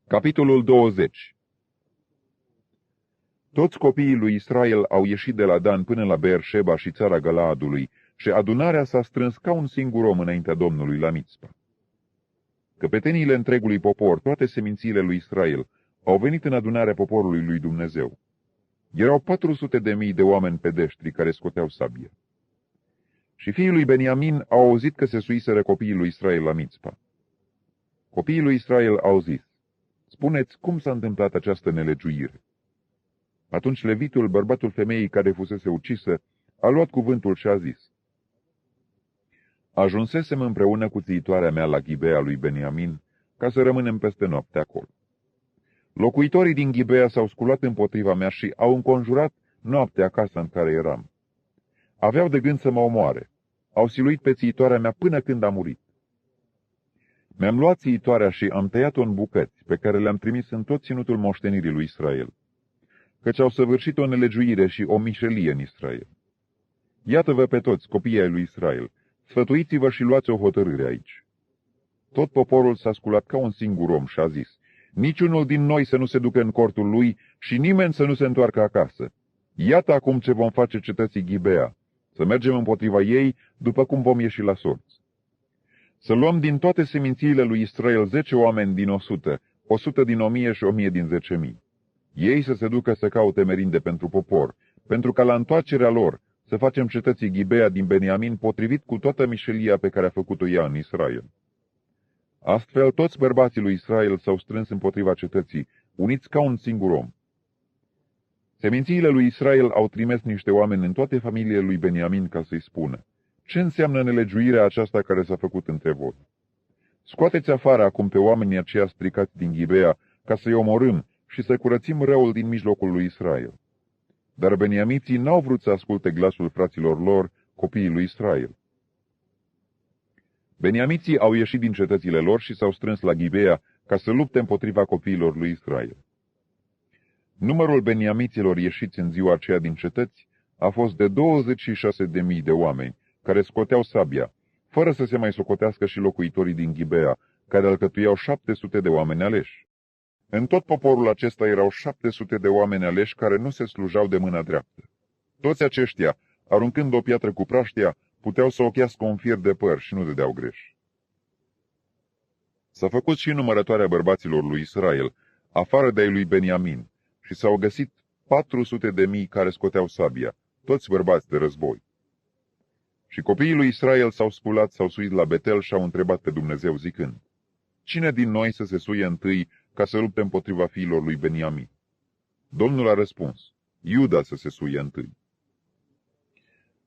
Capitolul 20. Toți copiii lui Israel au ieșit de la Dan până la Beersheba și țara Galaadului și adunarea s-a strâns ca un singur om înaintea Domnului la Mitzpa. Căpeteniile întregului popor, toate semințiile lui Israel, au venit în adunarea poporului lui Dumnezeu. Erau 400.000 de oameni pedeștri care scoteau sabie. Și fiii lui Beniamin au auzit că se suiseră copiii lui Israel la Mitzpa. Copiii lui Israel au zis: spuneți cum s-a întâmplat această nelegiuire. Atunci levitul, bărbatul femeii care fusese ucisă, a luat cuvântul și a zis: ajunsesem împreună cu țiitoarea mea la Ghibea lui Beniamin, ca să rămânem peste noapte acolo. Locuitorii din Ghibea s-au sculat împotriva mea și au înconjurat noaptea casa în care eram. Aveau de gând să mă omoare. Au siluit pe țiitoarea mea până când a murit. Mi-am luat țiitoarea și am tăiat-o în bucăți, pe care le-am trimis în tot ținutul moștenirii lui Israel, căci au săvârșit o nelegiuire și o mișelie în Israel. Iată-vă pe toți, copiii ai lui Israel, sfătuiți-vă și luați o hotărâre aici. Tot poporul s-a sculat ca un singur om și a zis: niciunul din noi să nu se ducă în cortul lui și nimeni să nu se întoarcă acasă. Iată acum ce vom face cetății Ghibea, să mergem împotriva ei după cum vom ieși la sorți. Să luăm din toate semințiile lui Israel 10 oameni din 100, 100 din 1000 și 1000 din 10.000. Ei să se ducă să caute merinde pentru popor, pentru ca la întoarcerea lor să facem cetății Ghibea din Beniamin potrivit cu toată mișelia pe care a făcut-o ea în Israel. Astfel, toți bărbații lui Israel s-au strâns împotriva cetății, uniți ca un singur om. Semințiile lui Israel au trimis niște oameni în toate familiile lui Beniamin ca să-i spună: ce înseamnă nelegiuirea aceasta care s-a făcut între voi? Scoateți afară acum pe oamenii aceia stricați din Ghibea, ca să-i omorâm și să curățim răul din mijlocul lui Israel. Dar beniamiții n-au vrut să asculte glasul fraților lor, copiii lui Israel. Beniamiții au ieșit din cetățile lor și s-au strâns la Ghibea ca să lupte împotriva copiilor lui Israel. Numărul beniamiților ieșiți în ziua aceea din cetăți a fost de 26.000 de oameni, care scoteau sabia, fără să se mai socotească și locuitorii din Ghibea, care alcătuiau 700 de oameni aleși. În tot poporul acesta erau 700 de oameni aleși care nu se slujau de mâna dreaptă. Toți aceștia, aruncând o piatră cu praștia, puteau să ochească un fier de păr și nu dădeau greș. S-a făcut și numărătoarea bărbaților lui Israel, afară de ai lui Beniamin, și s-au găsit 400.000 care scoteau sabia, toți bărbați de război. Și copiii lui Israel s-au sculat, s-au suit la Betel și au întrebat pe Dumnezeu zicând: cine din noi să se suie întâi ca să lupte împotriva fiilor lui Beniamin? Domnul a răspuns, Iuda să se suie întâi.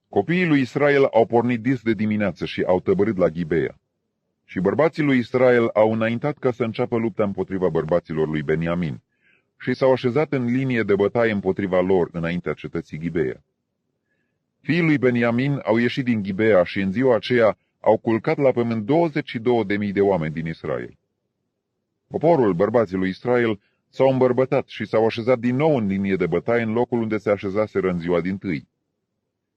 Copiii lui Israel au pornit dis de dimineață și au tăbărât la Gibea. Și bărbații lui Israel au înaintat ca să înceapă lupta împotriva bărbaților lui Beniamin și s-au așezat în linie de bătaie împotriva lor înaintea cetății Gibea. Fiii lui Beniamin au ieșit din Gibea și în ziua aceea au culcat la pământ 22.000 de oameni din Israel. Poporul, bărbații lui Israel, s-au îmbărbătat și s-au așezat din nou în linie de bătaie în locul unde se așezaseră în ziua dintâi.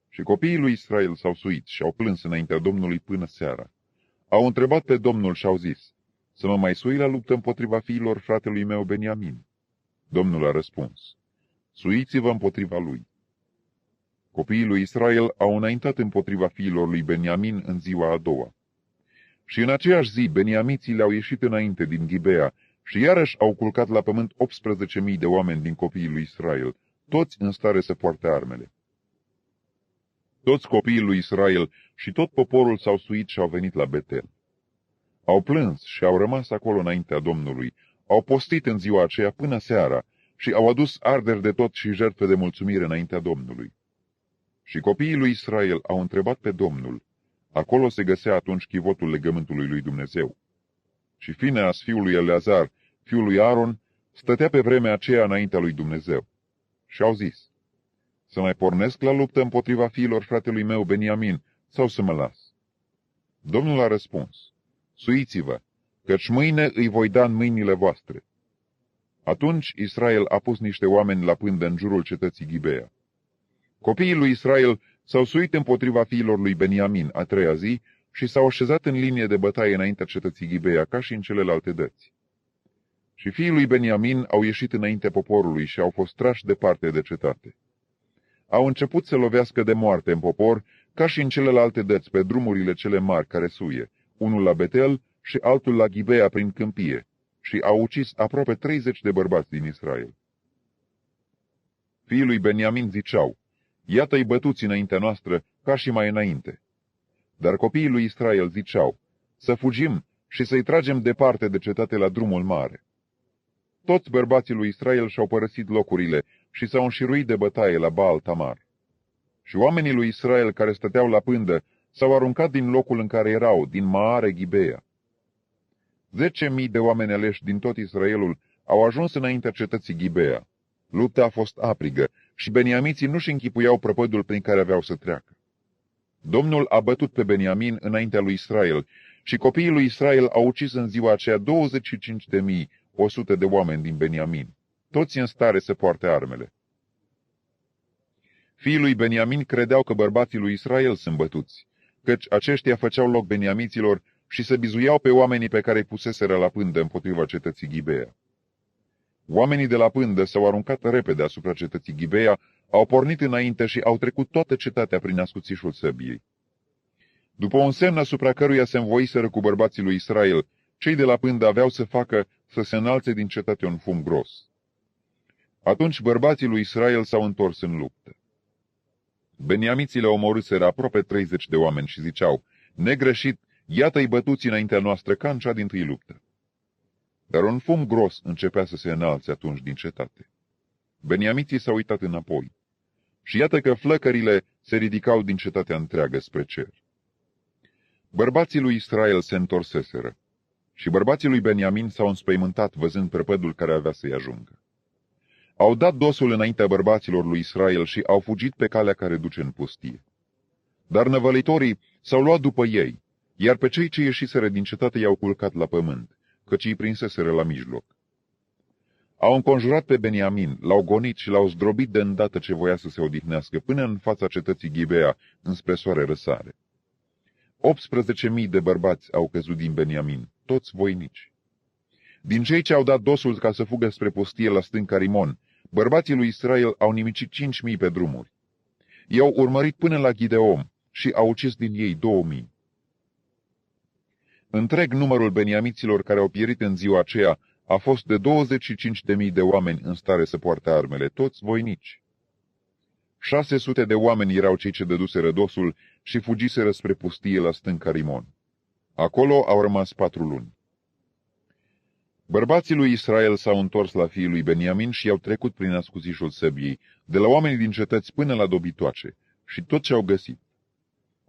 Și copiii lui Israel s-au suit și au plâns înaintea Domnului până seara. Au întrebat pe Domnul și au zis, să mă mai sui la luptă împotriva fiilor fratelui meu Beniamin? Domnul a răspuns, suiți-vă împotriva lui. Copiii lui Israel au înaintat împotriva fiilor lui Beniamin în ziua a doua. Și în aceeași zi, beniamiții le-au ieșit înainte din Gibea și iarăși au culcat la pământ 18.000 de oameni din copiii lui Israel, toți în stare să poarte armele. Toți copiii lui Israel și tot poporul s-au suit și au venit la Betel. Au plâns și au rămas acolo înaintea Domnului, au postit în ziua aceea până seara și au adus arderi de tot și jertfe de mulțumire înaintea Domnului. Și copiii lui Israel au întrebat pe Domnul. Acolo se găsea atunci chivotul legământului lui Dumnezeu. Și Fineas, fiul lui Eleazar, fiul lui Aaron, stătea pe vremea aceea înaintea lui Dumnezeu. Și au zis, să mai pornesc la luptă împotriva fiilor fratelui meu Beniamin, sau să mă las? Domnul a răspuns, suiți-vă, căci mâine îi voi da în mâinile voastre. Atunci Israel a pus niște oameni la pândă în jurul cetății Gibea. Copiii lui Israel s-au suit împotriva fiilor lui Beniamin a treia zi și s-au așezat în linie de bătaie înaintea cetății Gibea, ca și în celelalte dăți. Și fiii lui Beniamin au ieșit înaintea poporului și au fost trași departe de cetate. Au început să lovească de moarte în popor, ca și în celelalte dăți, pe drumurile cele mari care suie, unul la Betel și altul la Gibea prin câmpie, și au ucis aproape 30 de bărbați din Israel. Fiii lui Beniamin ziceau, iată-i bătuți înaintea noastră, ca și mai înainte. Dar copiii lui Israel ziceau, să fugim și să-i tragem departe de cetate la drumul mare. Toți bărbații lui Israel și-au părăsit locurile și s-au înșiruit de bătaie la Baal Tamar. Și oamenii lui Israel care stăteau la pândă s-au aruncat din locul în care erau, din Maare Gibea. 10.000 de oameni aleși din tot Israelul au ajuns înaintea cetății Gibea. Lupta a fost aprigă și beniamiții nu-și închipuiau prăpădul prin care aveau să treacă. Domnul a bătut pe Beniamin înaintea lui Israel și copiii lui Israel au ucis în ziua aceea 25.100 de oameni din Beniamin, toți în stare să poarte armele. Fiii lui Beniamin credeau că bărbații lui Israel sunt bătuți, căci aceștia făceau loc beniamiților și se bizuiau pe oamenii pe care îi puseseră la pândă împotriva cetății Gibea. Oamenii de la pândă s-au aruncat repede asupra cetății Gibea, au pornit înainte și au trecut toată cetatea prin ascuțișul săbiei. După un semn asupra căruia se învoiseră cu bărbații lui Israel, cei de la pândă aveau să facă să se înalțe din cetate un fum gros. Atunci bărbații lui Israel s-au întors în luptă. Beniamiții le omorâseră aproape 30 de oameni și ziceau, negreșit, iată-i bătuți înaintea noastră ca în cea dintâi luptă. Dar un fum gros începea să se înalțe atunci din cetate. Beniamiții s-au uitat înapoi. Și iată că flăcările se ridicau din cetatea întreagă spre cer. Bărbații lui Israel se întorseseră. Și bărbații lui Beniamin s-au înspăimântat văzând prăpădul care avea să-i ajungă. Au dat dosul înaintea bărbaților lui Israel și au fugit pe calea care duce în pustie. Dar năvălitorii s-au luat după ei, iar pe cei ce ieșiseră din cetate i-au culcat la pământ, căci îi prinseseră la mijloc. Au înconjurat pe Beniamin, l-au gonit și l-au zdrobit de îndată ce voia să se odihnească, până în fața cetății Gibea, înspre soare răsare. 18.000 de bărbați au căzut din Beniamin, toți voinici. Din cei ce au dat dosul ca să fugă spre pustie la stânca Rimon, bărbații lui Israel au nimicit 5.000 pe drumuri. I-au urmărit până la Gideom și au ucis din ei 2.000. Întreg numărul beniamiților care au pierit în ziua aceea a fost de 25.000 de oameni în stare să poarte armele, toți voinici. 600 de oameni erau cei ce dăduseră dosul și fugiseră spre pustie la stânca Rimon. Acolo au rămas 4 luni. Bărbații lui Israel s-au întors la fiii lui Beniamin și i-au trecut prin ascuțișul săbiei, de la oamenii din cetăți până la dobitoace, și tot ce au găsit.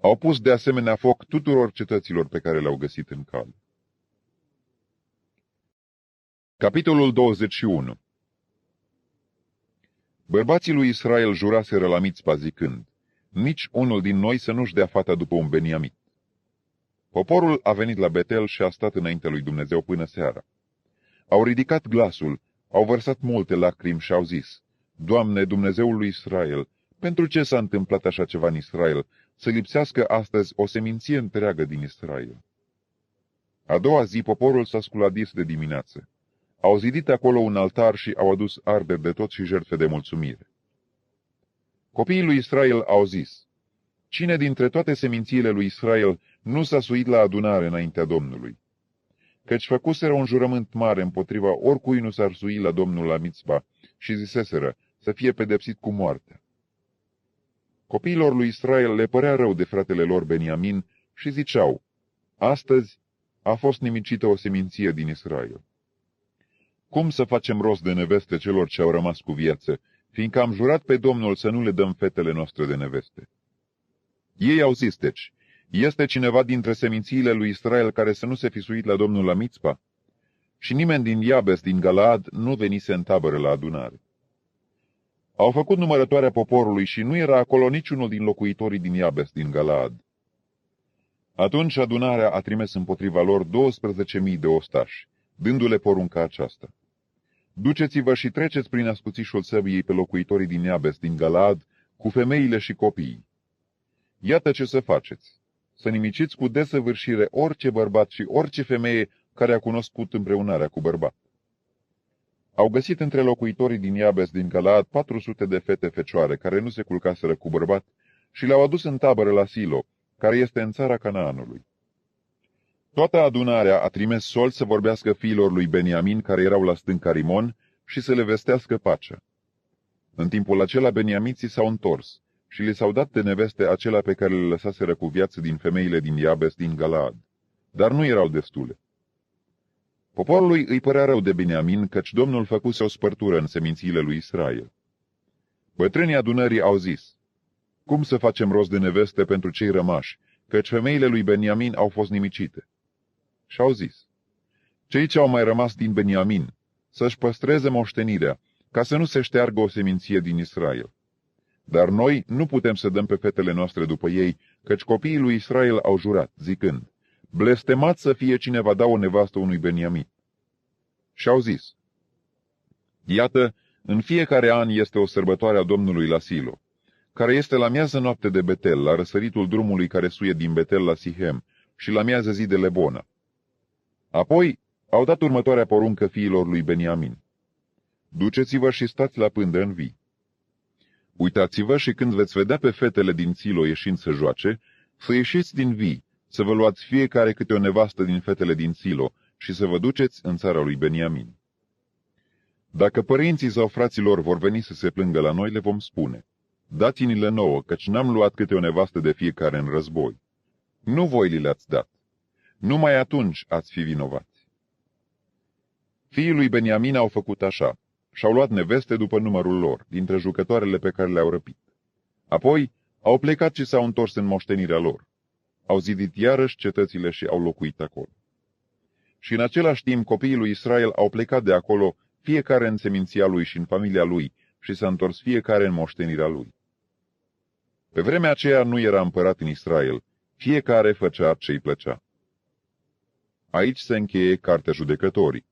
Au pus de asemenea foc tuturor cetăților pe care le-au găsit în cale. Capitolul 21. Bărbații lui Israel juraseră la Mițpa zicând: nici unul din noi să nu-și dea fata după un beniamit. Poporul a venit la Betel și a stat înaintea lui Dumnezeu până seara. Au ridicat glasul, au vărsat multe lacrimi și au zis: Doamne, Dumnezeul lui Israel, pentru ce s-a întâmplat așa ceva în Israel, să lipsească astăzi o seminție întreagă din Israel? A doua zi poporul s-a sculat dis de dimineață. Au zidit acolo un altar și au adus arderi de tot și jertfe de mulțumire. Copiii lui Israel au zis: cine dintre toate semințiile lui Israel nu s-a suit la adunare înaintea Domnului? Căci făcuseră un jurământ mare împotriva oricui nu s-ar sui la Domnul la Mițpa și ziseseră să fie pedepsit cu moartea. Copiilor lui Israel le părea rău de fratele lor Beniamin și ziceau: astăzi a fost nimicită o seminție din Israel. Cum să facem rost de neveste celor ce au rămas cu viață, fiindcă am jurat pe Domnul să nu le dăm fetele noastre de neveste? Ei au zis deci: este cineva dintre semințiile lui Israel care să nu se fi suit la Domnul la Mițpa? Și nimeni din Iabes, din Galaad, nu venise în tabără la adunare. Au făcut numărătoarea poporului și nu era acolo niciunul din locuitorii din Iabes, din Galaad. Atunci adunarea a trimis împotriva lor 12.000 de ostași, dându-le porunca aceasta: duceți-vă și treceți prin ascuțișul săbiei pe locuitorii din Iabes, din Galaad, cu femeile și copiii. Iată ce să faceți: să nimiciți cu desăvârșire orice bărbat și orice femeie care a cunoscut împreunarea cu bărbat. Au găsit între locuitorii din Iabes, din Galaad, 400 de fete fecioare care nu se culcaseră cu bărbat și le-au adus în tabără la Silo, care este în țara Canaanului. Toată adunarea a trimis sol să vorbească fiilor lui Beniamin care erau la stânca Rimon și să le vestească pacea. În timpul acela beniamiții s-au întors și li s-au dat de neveste acelea pe care le lăsaseră cu viață din femeile din Iabes, din Galaad, dar nu erau destule. Poporului îi părea rău de Beniamin, căci Domnul făcuse o spărtură în semințiile lui Israel. Bătrânii adunării au zis: cum să facem rost de neveste pentru cei rămași, căci femeile lui Beniamin au fost nimicite? Și au zis: cei ce au mai rămas din Beniamin să-și păstreze moștenirea, ca să nu se șteargă o seminție din Israel. Dar noi nu putem să dăm pe fetele noastre după ei, căci copiii lui Israel au jurat, zicând: blestemat să fie cine va da o nevastă unui Beniamin. Și au zis: iată, în fiecare an este o sărbătoare a Domnului la Silo, care este la miază noapte de Betel, la răsăritul drumului care suie din Betel la Sihem, și la miază zi de Lebona. Apoi au dat următoarea poruncă fiilor lui Beniamin: duceți-vă și stați la pândă în vii. Uitați-vă și când veți vedea pe fetele din Silo ieșind să joace, să ieșiți din vii, să vă luați fiecare câte o nevastă din fetele din Silo și să vă duceți în țara lui Beniamin. Dacă părinții sau fraților vor veni să se plângă la noi, le vom spune: dați-ni-le nouă, căci n-am luat câte o nevastă de fiecare în război. Nu voi li le-ați dat. Numai atunci ați fi vinovați. Fiii lui Beniamin au făcut așa: și-au luat neveste după numărul lor, dintre jucătoarele pe care le-au răpit. Apoi au plecat și s-au întors în moștenirea lor. Au zidit iarăși cetățile și au locuit acolo. Și în același timp copiii lui Israel au plecat de acolo, fiecare în seminția lui și în familia lui, și s-a întors fiecare în moștenirea lui. Pe vremea aceea nu era împărat în Israel, fiecare făcea ce-i plăcea. Aici se încheie Cartea Judecătorii.